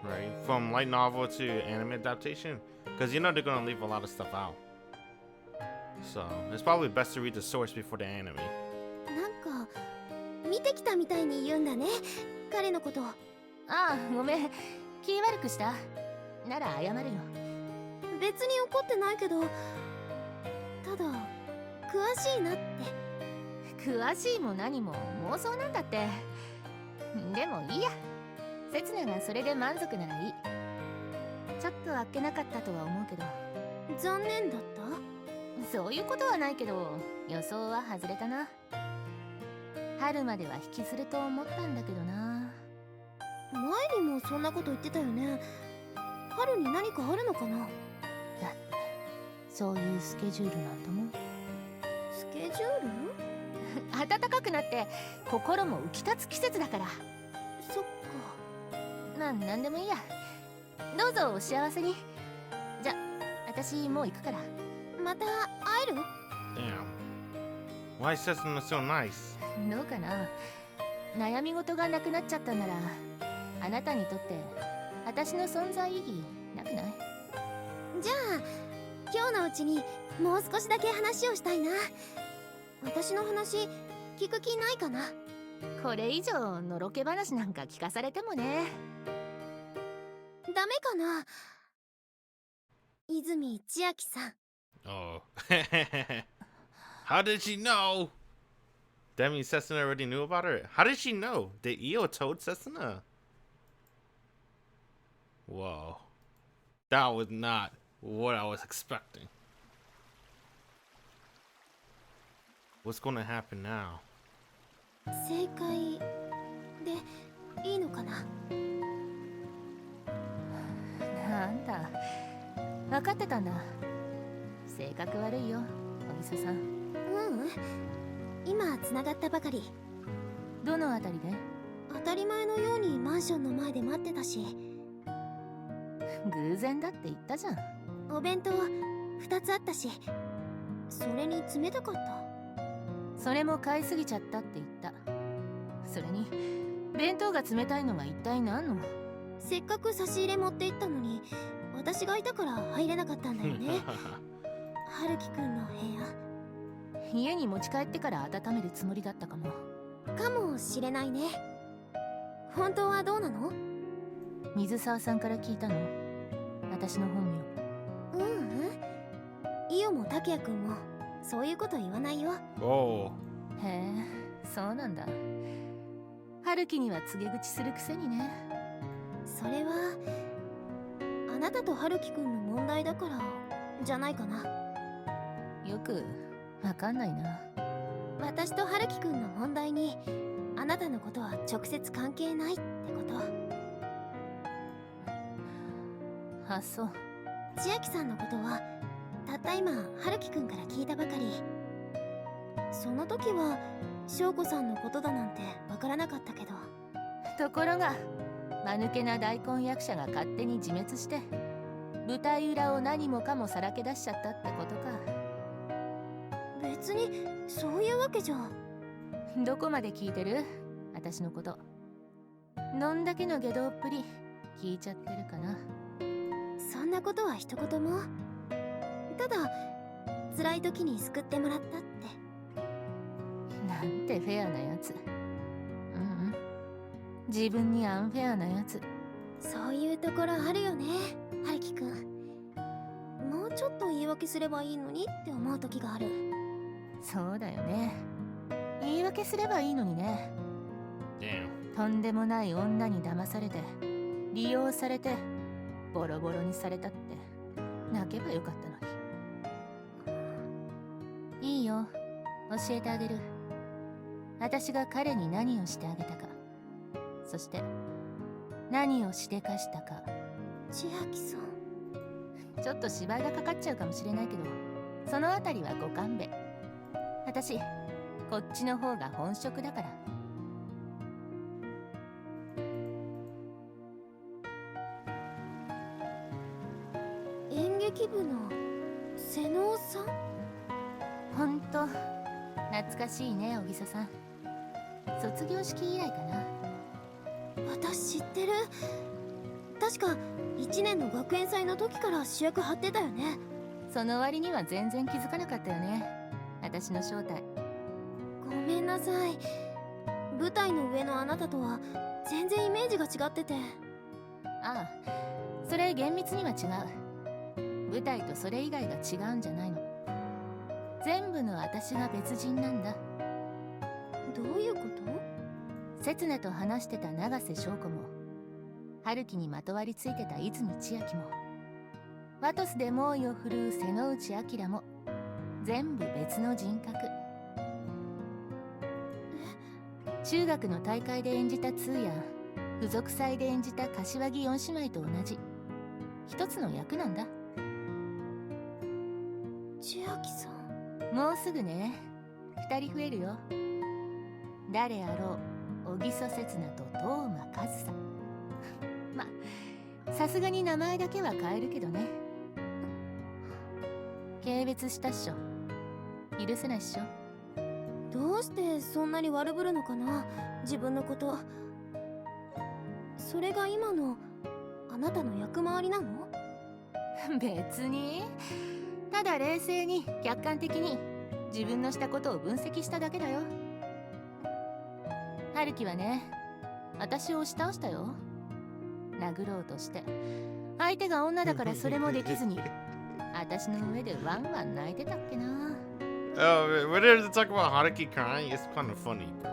right? From light novel to anime adaptation. Because you know they're gonna leave a lot of stuff out. So it's probably best to read the source before the anime. なんか見てきたみたいに言うんだね、彼のこと。ああ、ごめん。気悪くした？なら謝るよ。別に怒ってないけど、ただ詳しいなって。詳しいも何も妄想なんだって。でもいいや。刹那がそれで満足ならいい。ちょっとあっけなかったとは思うけど。残念だった？そういうことはないけど、予想は外れたな。春までは引きずると思ったんだけどな。前にもそんなこと言ってたよね。春に何かあるのかな？だってそういうスケジュールなんだもん。スケジュール？暖かくなって心も浮き立つ季節だから。そっか。なんでもいいや。どうぞお幸せに。じゃ、私もう行くから。また会える？ Damn. Why is Setsuna so nice? どうかな。悩み事がなくなっちゃったなら、あなたにとって私の存在意義なくない？じゃあ今日のうちにもう少しだけ話をしたいな。私の話聞く気ないかな？これ以上のろけ話なんか聞かされてもね。ダメかな？泉千秋さん。 Oh. How did she know? That means Setsuna already knew about her? How did she know? Did Io told Setsuna? Whoa. That was not what I was expecting. What's gonna happen now? 正解でいいのかな？なんだ、分かってたんだ。性格悪いよ、お店さん。今繋がったばかり。どのあたりで？当たり前のようにマンションの前で待ってたし。偶然だって言ったじゃん。お弁当2つあったし、それに冷たかった。それも買いすぎちゃったって言った。それに弁当が冷たいのが一体何の？せっかく差し入れ持って行ったのに、私がいたから入れなかったんだよね。春樹くんの部屋。家に持ち帰ってから温めるつもりだったかも。かもしれないね。本当はどうなの？水沢さんから聞いたの？私の本名。イオも竹谷くんもそういうこと言わないよ。Oh. へえ、そうなんだ。春樹には告げ口するくせにね。それはあなたと春樹くんの問題だからじゃないかな。よくわかんないな。私と春樹くんの問題にあなたのことは直接関係ないってこと。あ、そう。千秋さんのことはたった今春樹くんから聞いたばかり。その時は翔子さんのことだなんてわからなかったけど。ところが間抜けな大根役者が勝手に自滅して、舞台裏を何もかもさらけ出しちゃったってことか。別にそういうわけじゃ。どこまで聞いてる？私のこと。どんだけの下道っぷり聞いちゃってるかな。そんなことは一言も。ただ辛い時に救ってもらったって。なんてフェアなやつ。自分にアンフェアなやつ。そういうところあるよね、春樹くん。もうちょっと言い訳すればいいのにって思う時がある。そうだよね。言い訳すればいいのにね。Damn. とんでもない女に騙されて、利用されて、ボロボロにされたって泣けばよかったのに。いいよ、教えてあげる。私が彼に何をしてあげたか、そして何をしでかしたか。千秋さん。ちょっと芝居がかかっちゃうかもしれないけど、そのあたりはご勘弁。私こっちの方が本職だから。演劇部の瀬能さん。ほんと懐かしいね、小木曽さん。卒業式以来かな。私知ってる。確か1年の学園祭の時から主役張ってたよね。その割には全然気づかなかったよね、私の正体。ごめんなさい。舞台の上のあなたとは全然イメージが違ってて。ああ、それ厳密には違う。舞台とそれ以外が違うんじゃないの。全部の私が別人なんだ。どういうこと？刹那と話してた永瀬翔子も、春樹にまとわりついてた泉千秋も、ワトスで猛威を振るう瀬能内明も、全部別の人格。中学の大会で演じた通や付属祭で演じた柏木4姉妹と同じ一つの役なんだ。千秋さん。もうすぐね、2人増えるよ。誰あろう小木曽刹那と東馬和沙。ま、さすがに名前だけは変えるけどね。軽蔑したっしょ。許せないっしょ。どうしてそんなに悪ぶるのかな、自分のこと。それが今のあなたの役回りなの？別に。ただ冷静に客観的に自分のしたことを分析しただけだよ。春樹はね、私を押し倒したよ。殴ろうとして相手が女だからそれもできずに私の上でワンワン泣いてたっけな。Oh, when they talk about Haruki crying, it's kind of funny, bro.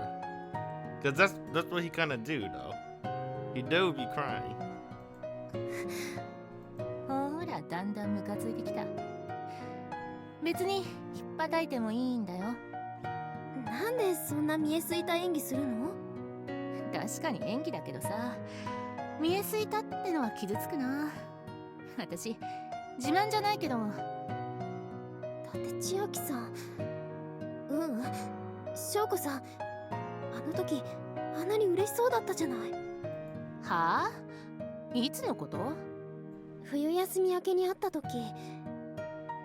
Cause that's what he kind of do, though. He do be crying. ほら、だんだんムカついてきた。別にひっぱたいてもいいんだよ。なんでそんな見えすいた演技するの？確かに演技だけどさ、見えすいたってのは傷つくな。私自慢じゃないけど。だって千秋さん。翔子さん、あの時あんなに嬉しそうだったじゃない。はあ？いつのこと？冬休み明けに会った時、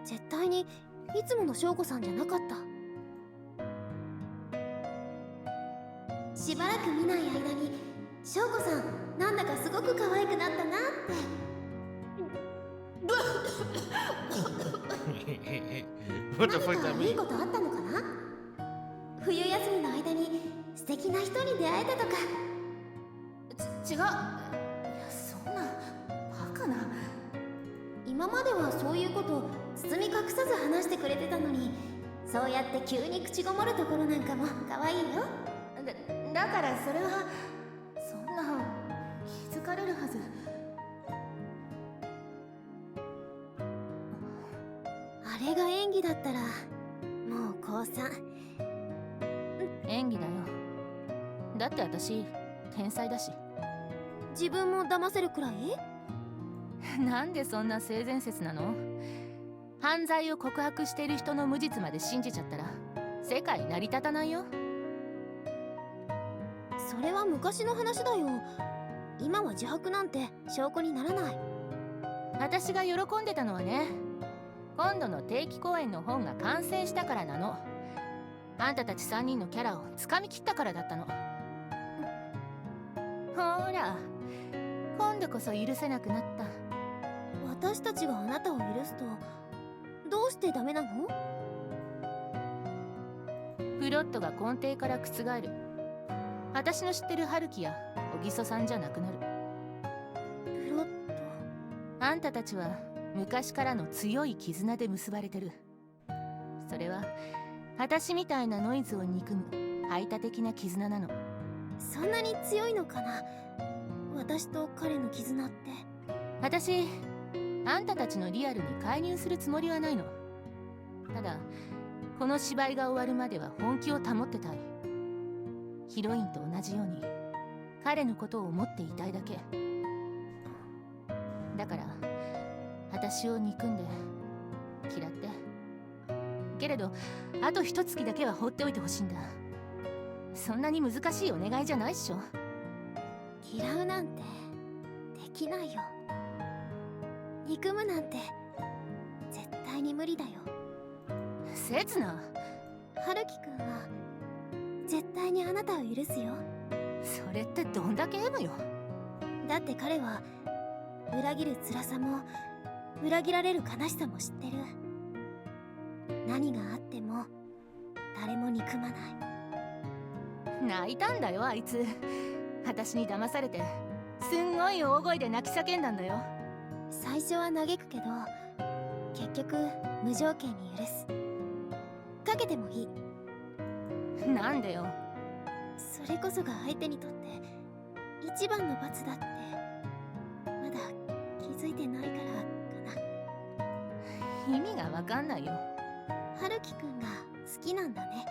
絶対にいつもの翔子さんじゃなかった。しばらく見ない間に翔子さん、なんだかすごく可愛くなったなって。What the fuck 何 that かいい mean? ことあったのかな。冬休みの間に素敵な人に出会えたとか。違う。いや、そんなバカな。今まではそういうこと包み隠さず話してくれてたのに、そうやって急に口ごもるところなんかも可愛いよ。だからそれはそんな気づかれるはず。あれが演技だったらもう高3。演技だよ。だって私天才だし。自分も騙せるくらい？なんでそんな性善説なの？犯罪を告白している人の無実まで信じちゃったら世界成り立たないよ。それは昔の話だよ。今は自白なんて証拠にならない。私が喜んでたのはね、今度の定期公演の本が完成したからなの。あんたたち3人のキャラをつかみ切ったからだったの。ほら、今度こそ許せなくなった。私たちがあなたを許すとどうしてダメなの？プロットが根底から覆る。私の知ってる春樹や小木曽さんじゃなくなる。プロット。あんたたちは昔からの強い絆で結ばれてる。それは私みたいなノイズを憎む排他的な絆なの。そんなに強いのかな、私と彼の絆って。私、あんたたちのリアルに介入するつもりはないの。ただこの芝居が終わるまでは本気を保ってたい。ヒロインと同じように彼のことを思っていたいだけだから、私を憎んで嫌って。けれどあと一月だけは放っておいてほしいんだ。そんなに難しいお願いじゃないっしょ。嫌うなんてできないよ。憎むなんて絶対に無理だよ。刹那、春樹くんは絶対にあなたを許すよ。それってどんだけ M よ。だって彼は裏切る辛さも裏切られる悲しさも知ってる。何があっても誰も憎まない。泣いたんだよあいつ。私に騙されてすんごい大声で泣き叫んだんだよ。最初は嘆くけど結局無条件に許す。かけてもいい。なんでよ。それこそが相手にとって一番の罰だってまだ気づいてないからか意味がわかんないよ。な。春樹くんが好きなんだね。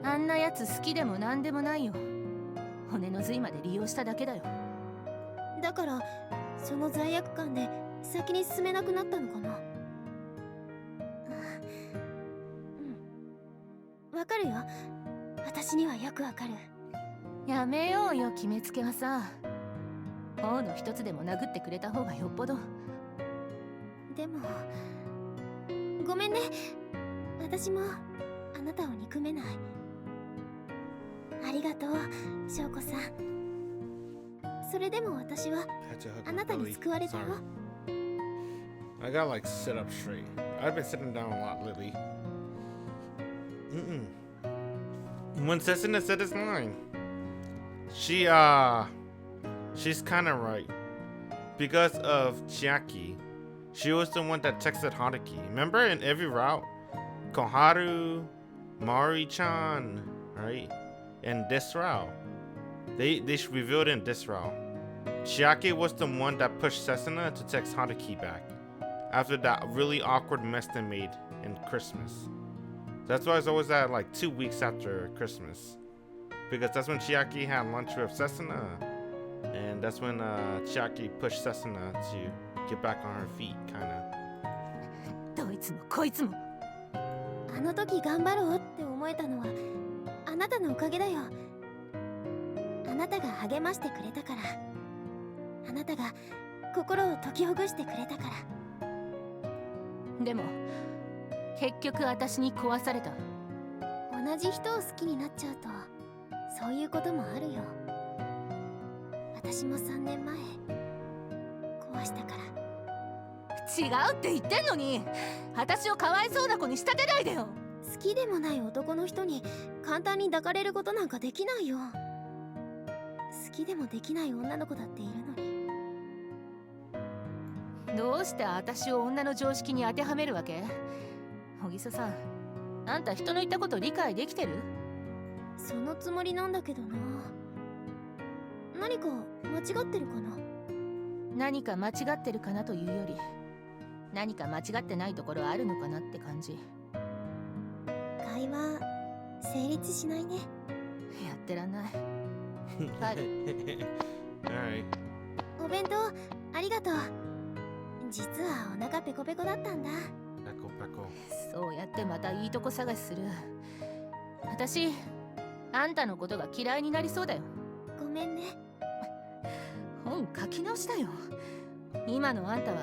あんなやつ好きでもなんでもないよ。骨の髄まで利用しただけだよ。だからその罪悪感で先に進めなくなったのかな。わかるよ。私にはよくわかる。やめようよ決めつけはさ。王の一つでも殴ってくれた方がよっぽど。でもごめんね。私もあなたを憎めない。ありがとう翔子さん。それでも私はあなたに救われたよ。 I gotta like sit up straight. I've been sitting down a lot lately. When Setsuna said his line, she's kind of right. Because of Chiaki, she was the one that texted Haruki. Remember in every route, Koharu, Mari-chan, right? In this route, they revealed in this route. Chiaki was the one that pushed Setsuna to text Haruki back after that really awkward mess they made in Christmas. That's why it's always at like 2 weeks after Christmas, because that's when Chiaki had lunch with Setsuna, and that's when Chiaki pushed Setsuna to get back on her feet, kinda. どいつもこいつも。あの時頑張ろうって思えたのはあなたのおかげだよ。あなたが励ましてくれたから。あなたが心を解きほぐしてくれたから。でも結局私に壊された。同じ人を好きになっちゃうとそういうこともあるよ。私も3年前壊したから。違うって言ってんのに、私をかわいそうな子に仕立てないでよ。好きでもない男の人に簡単に抱かれることなんかできないよ。好きでもできない女の子だっているのに。どうして私を女の常識に当てはめるわけ？小木曽さん、あんた人の言ったこと理解できてる？そのつもりなんだけどな。何か間違ってるかな？何か間違ってるかなというより、何か間違ってないところあるのかなって感じ。会話成立しないね。やってらんない。Alright. お弁当ありがとう。実はお腹ペコペコだったんだ。そうやってまたいいとこ探しする。私、あんたのことが嫌いになりそうだよ。ごめんね。本書き直しだよ。今のあんたは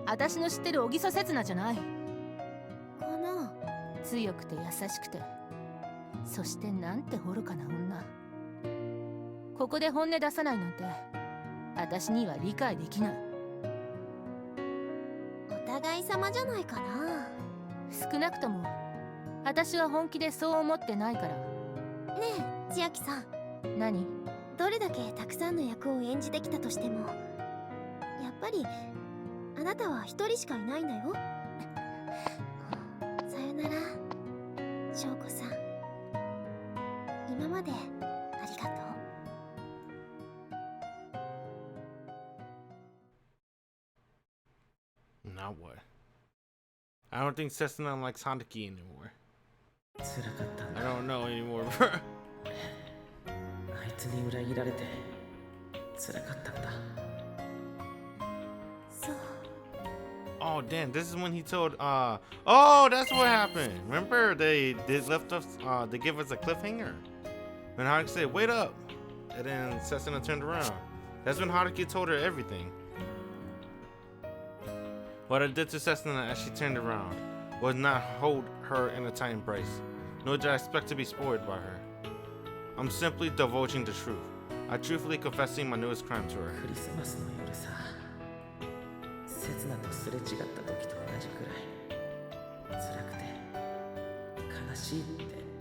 私の知ってる小木曽刹那じゃない。かな。強くて優しくて、そしてなんて愚かな女。ここで本音出さないなんて私には理解できない。お互い様じゃないかな。少なくとも私は本気でそう思ってないから。ねえ千秋さん、何？どれだけたくさんの役を演じてきたとしても、やっぱりあなたは一人しかいないんだよ。さよなら翔子さん、今までありがとう。Now what? I don't think Setsuna likes Hanaki anymore. 辛かったん I だ。 don't know anymore, bro. あいつに裏切られて辛かったんだ。そう。 Oh damn, this is when he told oh, that's what happened. Remember they left us they gave us a cliffhanger. When Haruki said, "Wait up," and then Setsuna turned around. That's when Haruki told her everything. What I did to Setsuna as she turned around was not hold her in a tight embrace, nor did I expect to be spoiled by her. I'm simply divulging the truth. I truthfully confessing my newest crime to her. クリスマスの夜さ、セツナとすれ違った時と同じくらい辛くて悲しいって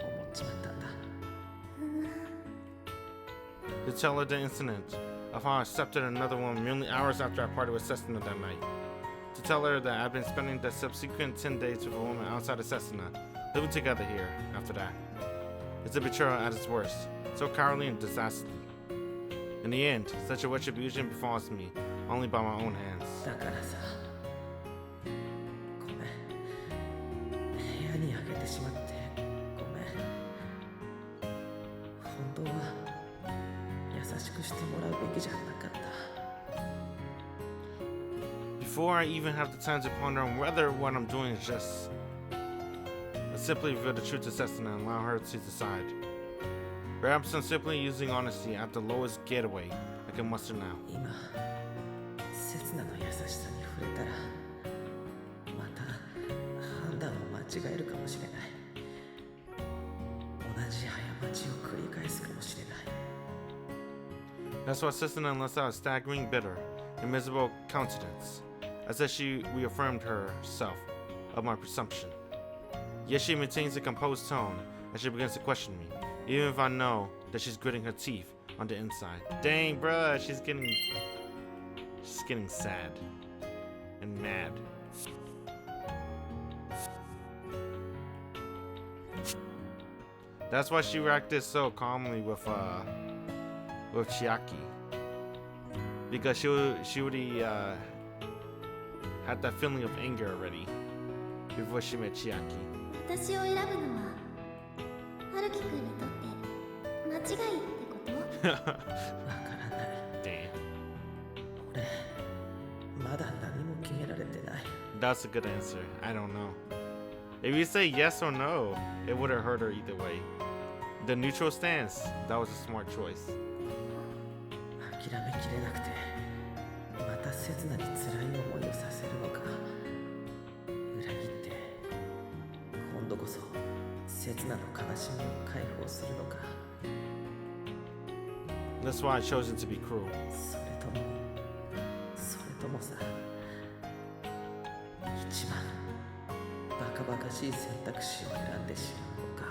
思っちまったんだ。To tell her the incident of how I accepted another woman merely hours after I partied with Setsuna that night. To tell her that I've been spending the subsequent 10 days with a woman outside of Setsuna, living together here after that. It's a betrayal at its worst, so cowardly and disastrous. In the end, such a retribution befalls me, only by my own hands. だからさ、ごめん。部屋にあげてしまってごめん。本当は優しくしてもらうべきじゃなかった。Before I even have the time to ponder on whether what I'm doing is just, I simply reveal the truth to Setsuna and allow her to decide. Perhaps I'm simply using honesty at the lowest getaway I can muster now. 今、セツナの優しさに触れたら、また判断を間違えるかもしれない。同じ過ちを繰り返すかもしれない。That's why Setsuna lets out a staggering, bitter, and miserable countenance, as if she reaffirmed herself of my presumption. Yet she maintains a composed tone as she begins to question me, even if I know that she's gritting her teeth on the inside. Dang, bruh, she's getting sad and mad. That's why she reacted so calmly with Chiaki, because she already had that feeling of anger already before she met Chiaki. 私を選ぶのは春樹くんにとって間違いってこと？わからない。 Damn. 俺、まだ何も決められてない。 That's a good answer. I don't know. If you say yes or no, it wouldn't hurt her either way. The neutral stance, that was a smart choice. 諦めきれなくて、またセツナに辛い思いをさせるのか。裏切って、今度こそセツナの悲しみを解放するのか。 That's why I chose it to be cruel. それともさ、一番バカバカしい選択肢を選んでしまうのか。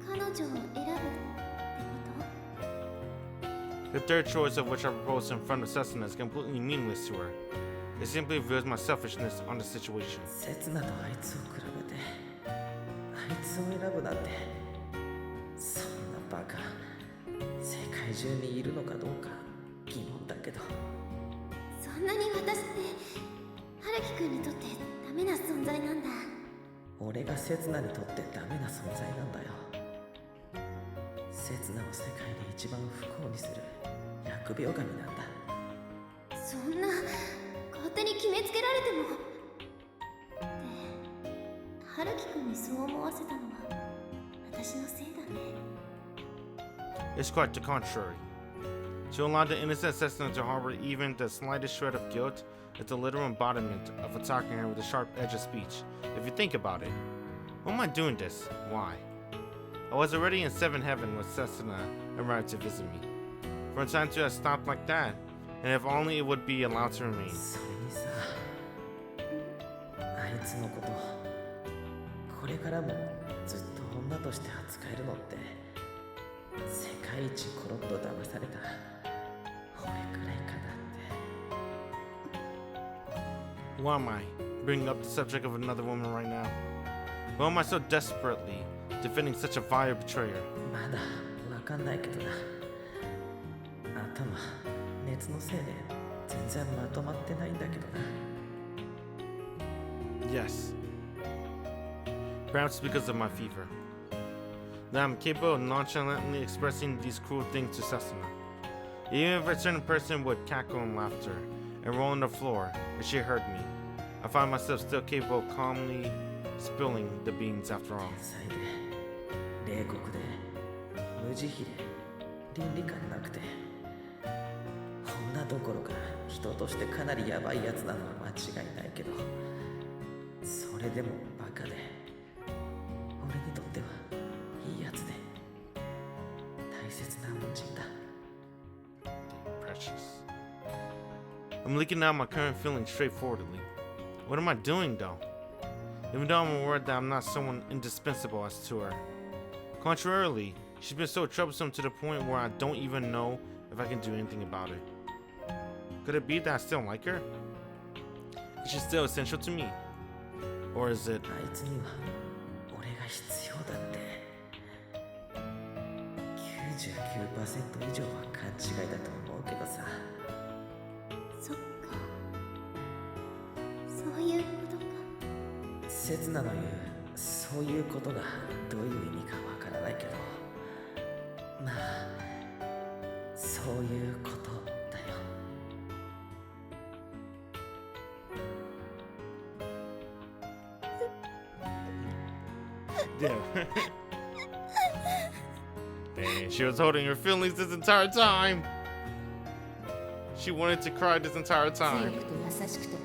彼女を選ぶってこと？ The third choice of which I proposed in front of Setsuna is completely meaningless to her. It simply reveals my selfishness on the situation. セツナとあいつを比べて、あいつを選ぶなんて、そんなバカ、世界中にいるのかどうか疑問だけど。そんなに私って春樹くんにとってダメな存在なんだ。俺がセツナにとってダメな存在なんだよ。セツナを世界で一番不幸にする疫病神なんだ。そんな勝手に決めつけられても。で、春樹くんにそう思わせたのは私のせいだね。 It's quite the contrary. To allow the innocent Setsuna to harbor even the slightest shred of guilt is the literal embodiment of attacking her with a sharp edge of speech. If you think about it, why am I doing this? Why? I was already in 7th heaven when Setsuna arrived to visit me. for a time to have stopped like that, and if only it would be allowed to remain. それにさ、あいつのこと、これからもずっと女として扱えるのって、世界一コロッと騙された俺くらいかなって。 Who am I, bringing up the subject of another woman right now? Why am I so desperately defending such a vile betrayer? まだわかんないけどな。頭、熱のせいで全然まとまってないんだけどな。Yes. Perhaps because of my fever. That I'm capable of nonchalantly expressing these cruel things to Setsuna. Even if a certain person would cackle in laughter and roll on the floor if she heard me, I find myself still capable of calmly spilling the beans after all. 天才で、冷酷で、無慈悲で、倫理観なくて、女どころか人としてかなりヤバいやつなのは間違いないけど、それでもバカで、俺にとってはいいやつで、大切な恩人だ。Precious. I'm leaking out my current feelings straightforwardly. What am I doing though? Even though I'm aware that I'm not someone indispensable as to her. Contrarily, she's been so troublesome to the point where I don't even know if I can do anything about it. Could it be that I still like her? Is she still essential to me? Or is it... あいつには俺が必要だって。99% 以上は勘違いだと思うけどさ。そっか、そういうことか。刹那の言うそういうことがどういう意味かわからないけど、まあそういうことだよ。Yeah. Dang, she was holding her feelings this entire time. She wanted to cry this entire 強 time. くて優しくて、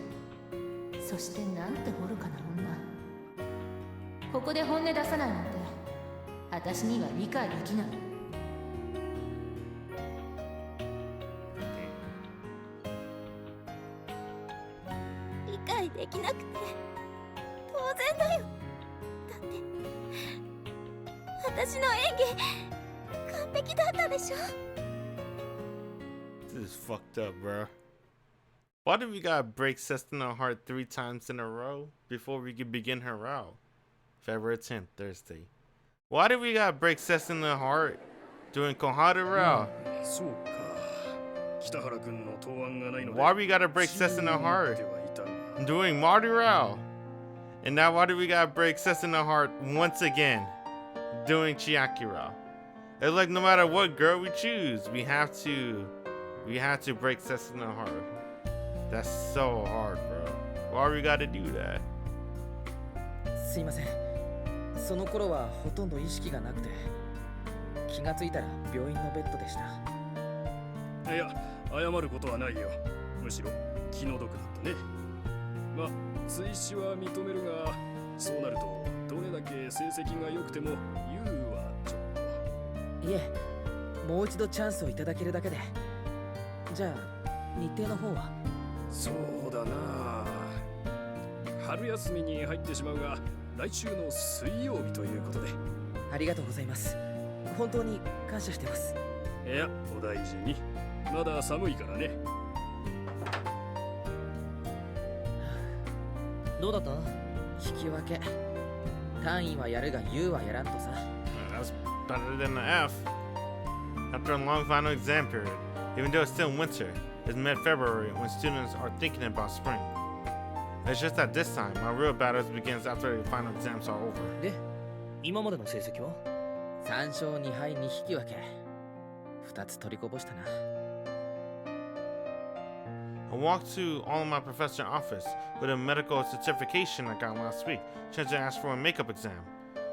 そしてなんて愚かな女。ここで本音出さないなんて私には理解できない。理解できなくて当然だよ。だって私の演技完璧だったでしょ。 This is fucked up, bro. Why did we gotta break Setsuna heart 3 times in a row before we could begin her route? February 10th, Thursday. Why did we gotta break Setsuna heart during Koharu route? そうか。北原君の答案がないので。 Why we gotta break Setsuna heart during Mari route? And now why do we gotta break Setsuna heart once again doing Chiaki route? It's like no matter what girl we choose, we have to break Setsuna heart. That's so hard, bro. Why we gotta do that? すいません。その頃はほとんど意識がなくて、気がついたら病院のベッドでした。いや、謝ることはないよ。むしろ気の毒だったね。まあ、追試は認めるが、そうなるとどれだけ成績が良くても優はちょっと。いえ、もう一度チャンスをいただけるだけで。じゃあ日程の方は？そうだな。春休みに入ってしまうが、来週の水曜日ということで。ありがとうございます。本当に感謝してます。いや、お大事に。まだ寒いからね。どうだった？引き分け。単位はやるが U はやらんとさ。That's better than an F. After a long final exam period, even though it's still winter, it's mid-February when students are thinking about spring. It's just that this time, my real battles begins after the final exams are over. で、今までの成績は？3勝2敗2引き分け。2つ取りこぼしたな。I walked to all of my professor's office with a medical certification I got last week, trying to ask for a makeup exam.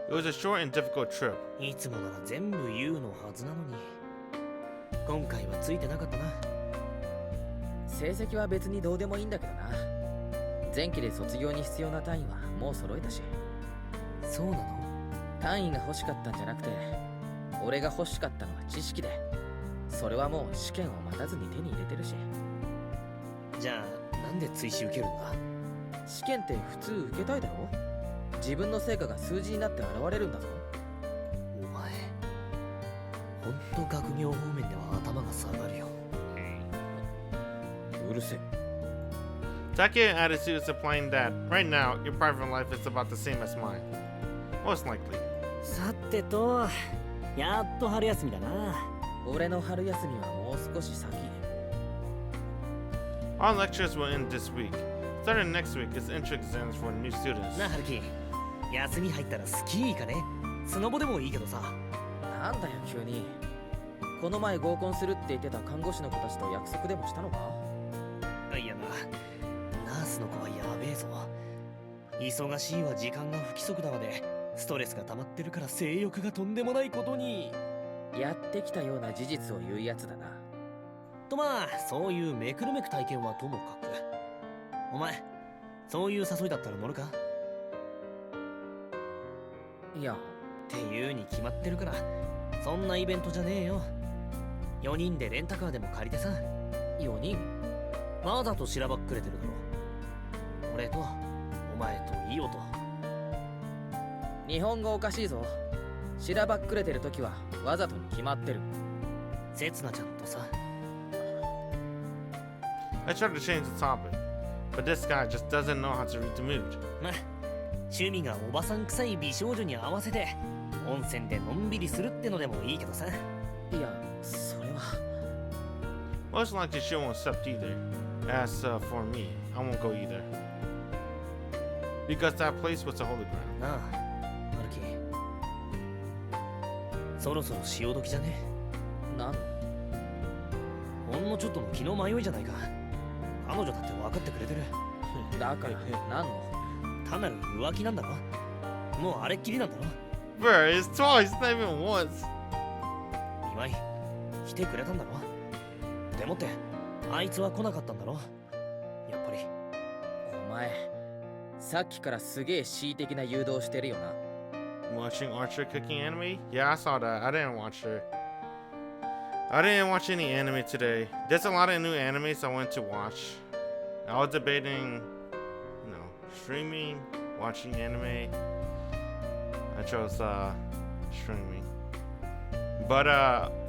It was a short and difficult trip. いつもなら全部言うのはずなのに、今回はついてなかったな。成績は別にどうでもいいんだけどな。前期で卒業に必要な単位はもう揃えたし。そうなの？単位が欲しかったんじゃなくて、俺が欲しかったのは知識で、それはもう試験を待たずに手に入れてるし。じゃあなんで追試受けるんだ？試験って普通受けたいだろ？自分の成果が数字になって現れるんだぞ。お前ほんと学業方面では頭が下がるよ。うるせえ。Take's attitude is implying that right now your private life is about the same as mine. Most likely. さてと、やっと春休みだな。俺の春休みはもう少し先。All lectures will end this week. Starting next week is entry exams for new students. なあ春樹、休み入ったらスキー行かね？スノボでもいいけどさ。なんだよ急に。この前合コンするって言ってた看護師の子たちと約束でもしたのか？いやな、ナースの子はやべえぞ。忙しいわ、時間が不規則だわで、ストレスが溜まってるから性欲がとんでもないことに。やってきたような事実を言うやつだな。とまあ、そういうめくるめく体験はともかく。お前、そういう誘いだったら乗るか？いや、っていうに決まってるから、そんなイベントじゃねえよ。4人でレンタカーでも借りてさ。4人？わざとしらばっくれてるだろ。俺と、お前とイオと。日本語おかしいぞ。しらばっくれてるときはわざとに決まってる。せつなちゃんとさ。I tried to change the topic, but this guy just doesn't know how to read the mood. まあ、趣味がおばさん臭い美少女に合わせて温泉でのんびりするってのでもいいけどさ。いや、それは。Most likely she won't accept either. As for me, I won't go either. Because that place was a holy ground. なあ、春樹。そろそろ潮時じゃね？なん？ほんのちょっとの気の迷いじゃないか。彼女だって分かってくれてる。だから、なんの？単なる浮気なんだろ？もうあれっきりなんだろ？ Bro, it's twice, not even once. 今井、来てくれたんだろ？でもって、あいつは来なかったんだろ？やっぱり。お前、さっきからすげえ恣意的な誘導してるよな。Watching Archer cooking anime? Yeah, I saw that. I didn't watch her. I didn't watch any anime today. There's a lot of new animes I wanted to watch. I was debating, streaming, watching anime. I chose streaming. But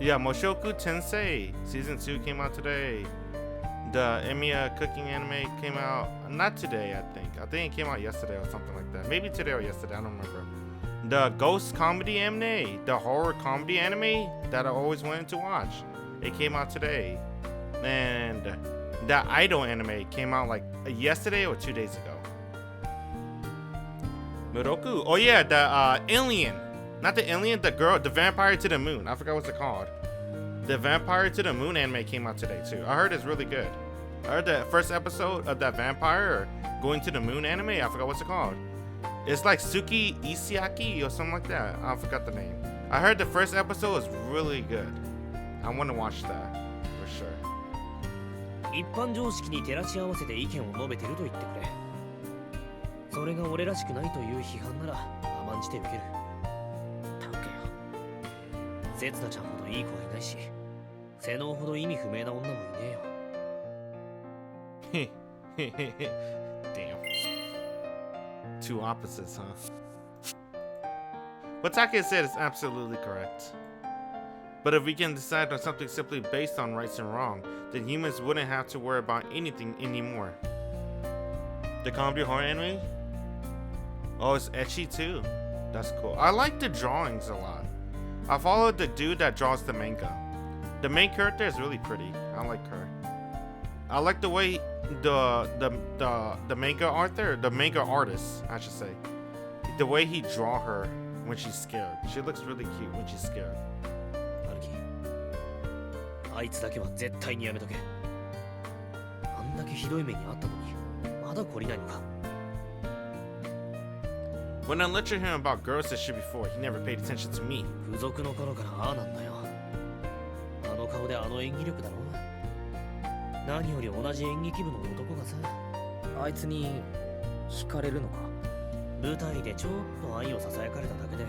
yeah, Mushoku Tensei Season 2 came out today. The Emiya cooking anime came out not today, I think. I think it came out yesterday or something like that. Maybe today or yesterday, I don't remember. The ghost comedy anime, the horror comedy anime that I always wanted to watch. It came out today. And the idol anime came out like yesterday or 2 days ago. Muroku. Oh yeah, the alien. Not the alien, the girl, the vampire to the moon. I forgot what's it called. The vampire to the moon anime came out today too. I heard it's really good. I heard the first episode of that vampire going to the moon anime. I forgot what's it called. It's like Suki Isiaki or something like that. I forgot the name. I heard the first episode was really good. I want to watch that for sure. 一般常識に照らし合わせて意見を述べてると言ってくれ。それが俺らしくないという批判なら甘んじて受ける。たけよ。せつなちゃんほどいい子はいないし、性能ほど意味不明な女もいねえよ。Damn. Two opposites, huh? What Take said is absolutely correct. But if we can decide on something simply based on rights and wrong, then humans wouldn't have to worry about anything anymore. The comedy horror anime? Oh, it's ecchi too. That's cool. I like the drawings a lot. I followed the dude that draws the manga. The main character is really pretty. I like her. I like the way the manga author, the manga artist, I should say, the way he draw her when she's scared. She looks really cute when she's scared. 春樹、あいつだけは絶対にやめとけ。あんだけひどい目にあったのに、まだ懲りないのか。When I lectured him about girls and shit before, he never paid attention to me. 付属の頃からああなんだよ。あの顔であの演技力だろ。何より同じ演劇部の男がさ。あいつに惹かれるのか？舞台でちょっと愛をささやかれただけで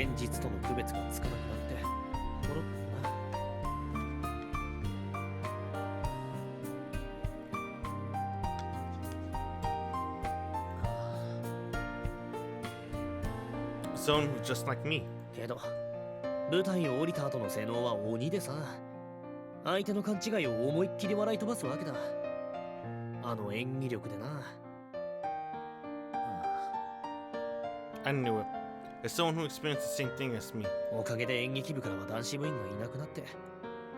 現実との区別がつかなくなってポロッとな。Someone who's just like me. けど舞台を降りた後の性能は鬼でさ、相手の勘違いを思いっきり笑い飛ばすわけだ。あの演技力でな。I knew it. It's someone who experienced the same thing as me. おかげで演劇部からは男子部員がいなくなって、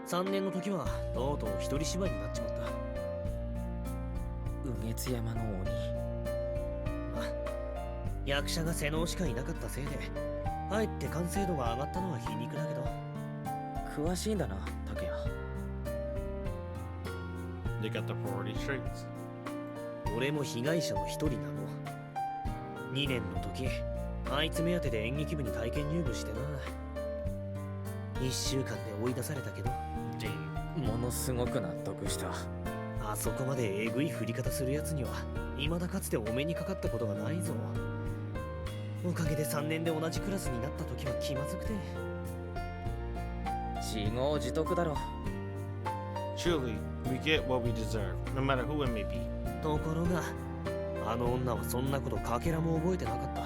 3年の時はとうとう一人芝居になっちまった。雨月山の鬼。役者が瀬能しかいなかったせいで、かえって完成度が上がったのは皮肉だけど。詳しいんだな、竹谷。They got the priority traits. 俺も被害者の一人なの。2年の時、あいつ目当てで演劇部に体験入部してな。1週間で追い出されたけど、ものすごく納得した。あそこまでえぐい振り方するやつには未だかつてお目にかかったことがないぞ。おかげで3年で同じクラスになった時は気まずくて。自業自得だろ。 Truly, we get what we deserve, no matter who it may be. ところが、あの女はそんなことかけらも覚えてなかった。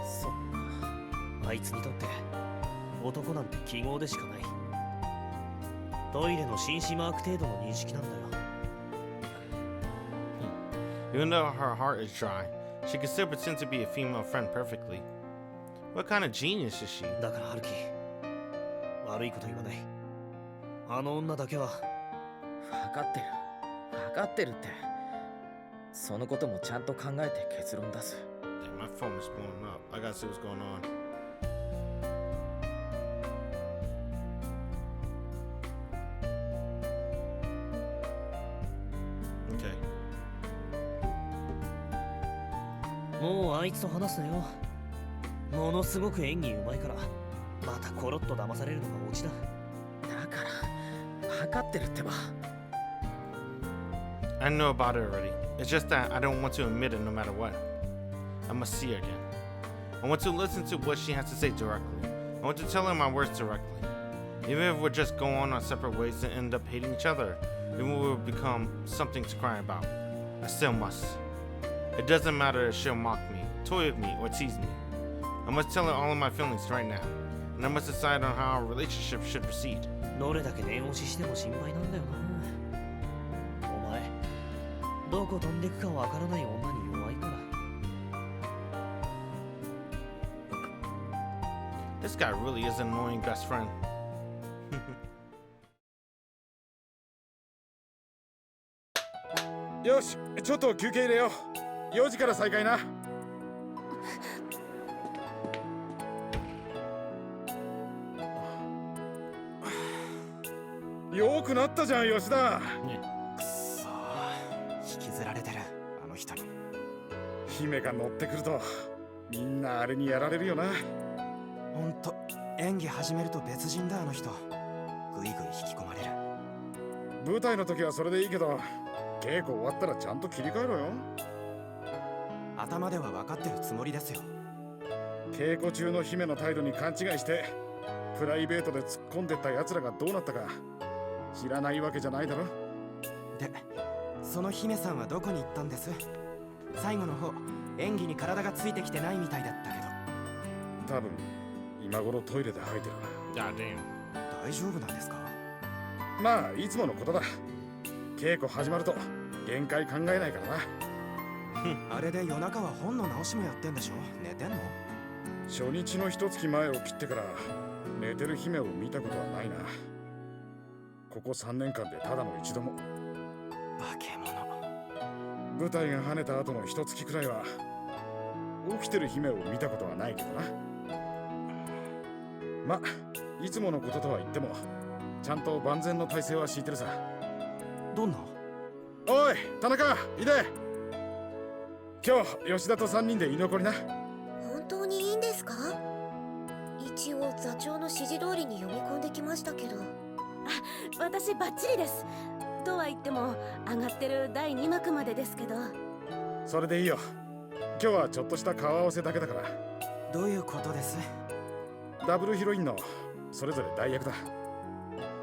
そっか。あいつにとって男なんて記号でしかない。トイレの紳士マーク程度の認識なんだよ。Even though her heart is dry, she can still pretend to be a female friend perfectly. What kind of genius is she? だから春樹、悪いこと言わない。あの女だけは。分かってる。分かってるって。そのこともちゃんと考えて結論出す。Damn, my phone is blowing up. I gotta see what's going on. Okay. もうあいつと話すなよ。ものすごく演技うまいから、またコロッと騙されるのがオチだ。だから分かってるってば。I know about it already. It's just that I don't want to admit it no matter what. I must see her again. I want to listen to what she has to say directly. I want to tell her my words directly. Even if we're just go on our separate ways and end up hating each other, even we will become something to cry about. I still must. It doesn't matter if she'll mock me, toy with me, or tease me. I must tell her all of my feelings right now, and I must decide on how our relationship should proceed. どれだけ念押ししても心配なんだよな。お前、どこ飛んでくかわからない女に弱いから。This guy really is an annoying best friend. よし、ちょっと休憩入れよう。4時から再開な。よくなったじゃん、吉田。くそー、引きずられてる、あの人に。姫が乗ってくるとみんなあれにやられるよな。ほんと、演技始めると別人だ、あの人。ぐいぐい引き込まれる。舞台の時はそれでいいけど、稽古終わったらちゃんと切り替えろよ。頭では分かってるつもりですよ。稽古中の姫の態度に勘違いしてプライベートで突っ込んでった奴らがどうなったか知らないわけじゃないだろ。で、その姫さんはどこに行ったんです？最後の方、演技に体がついてきてないみたいだったけど。多分今頃トイレで吐いてる。 God damn. 大丈夫なんですか？まあいつものことだ。稽古始まると限界考えないからな。あれで夜中は本の直しもやってんでしょ？寝てんの？初日の一月前を切ってから寝てる姫を見たことはないな。ここ3年間でただの一度も。化け物。舞台が跳ねた後の一月くらいは起きてる姫を見たことはないけどな。ま、いつものこととは言ってもちゃんと万全の体制は敷いてるさ。どんな？おい、田中、いで。今日吉田と3人で居残りな。本当にいいんですか？一応座長の指示通りに読み込んできましたけど。私バッチリです。とは言っても上がってる第2幕までですけど。それでいいよ。今日はちょっとした顔合わせだけだから。どういうことです？ダブルヒロインのそれぞれ代役だ。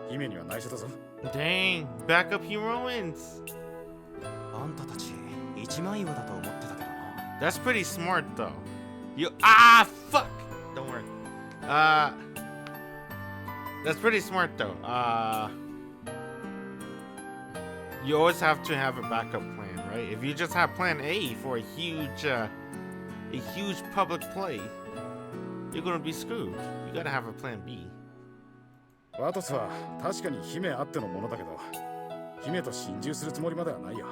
姫には内緒だぞ。 Dang, backup heroines. あんたたち一枚岩だと思ってたけどな。 That's pretty smart though. Fuck! Don't worry. That's pretty smart though. You always have to have a backup plan, right? If you just have plan A for a huge public play, you're gonna be screwed. You gotta have a plan B. ワトスは確かに姫あってのものだけど、姫と心中するつもりまではないよ。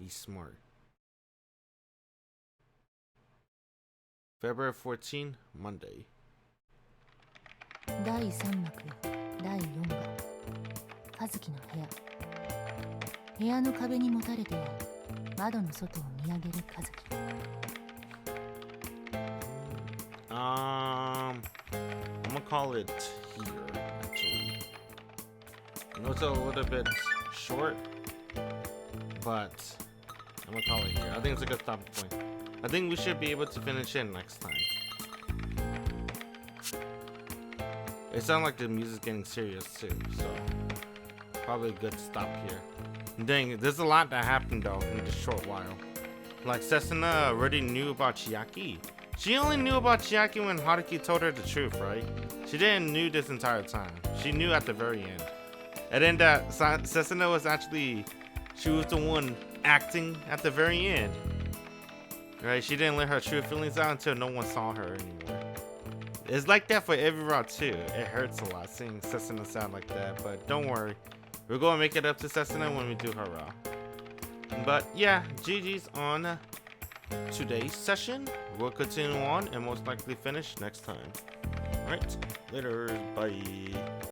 He's smart. February 14, Monday. 第3幕第4話和樹の部屋。部屋の壁にもたれて窓の外を見上げる和樹。I'm gonna call it here, actually. I know it's a little bit short, but I'm gonna call it here. I think it's a good stopping point. I think we should be able to finish it next time. It sounds like the music's getting serious too, so probably a good stop here. Dang, there's a lot that happened though in this short while. Like Setsuna already knew about Chiaki. She only knew about Chiaki when Haruki told her the truth, right? She didn't knew this entire time. She knew at the very end. And then that Setsuna was actually, she was the one acting at the very end. Right? She didn't let her true feelings out until no one saw her anymore. It's like that for every route too. It hurts a lot seeing Setsuna sound like that, but don't worry. We're gonna make it up to Setsuna when we do her route. But yeah, GG's on today's session. We'll continue on and most likely finish next time. Alright, later, bye.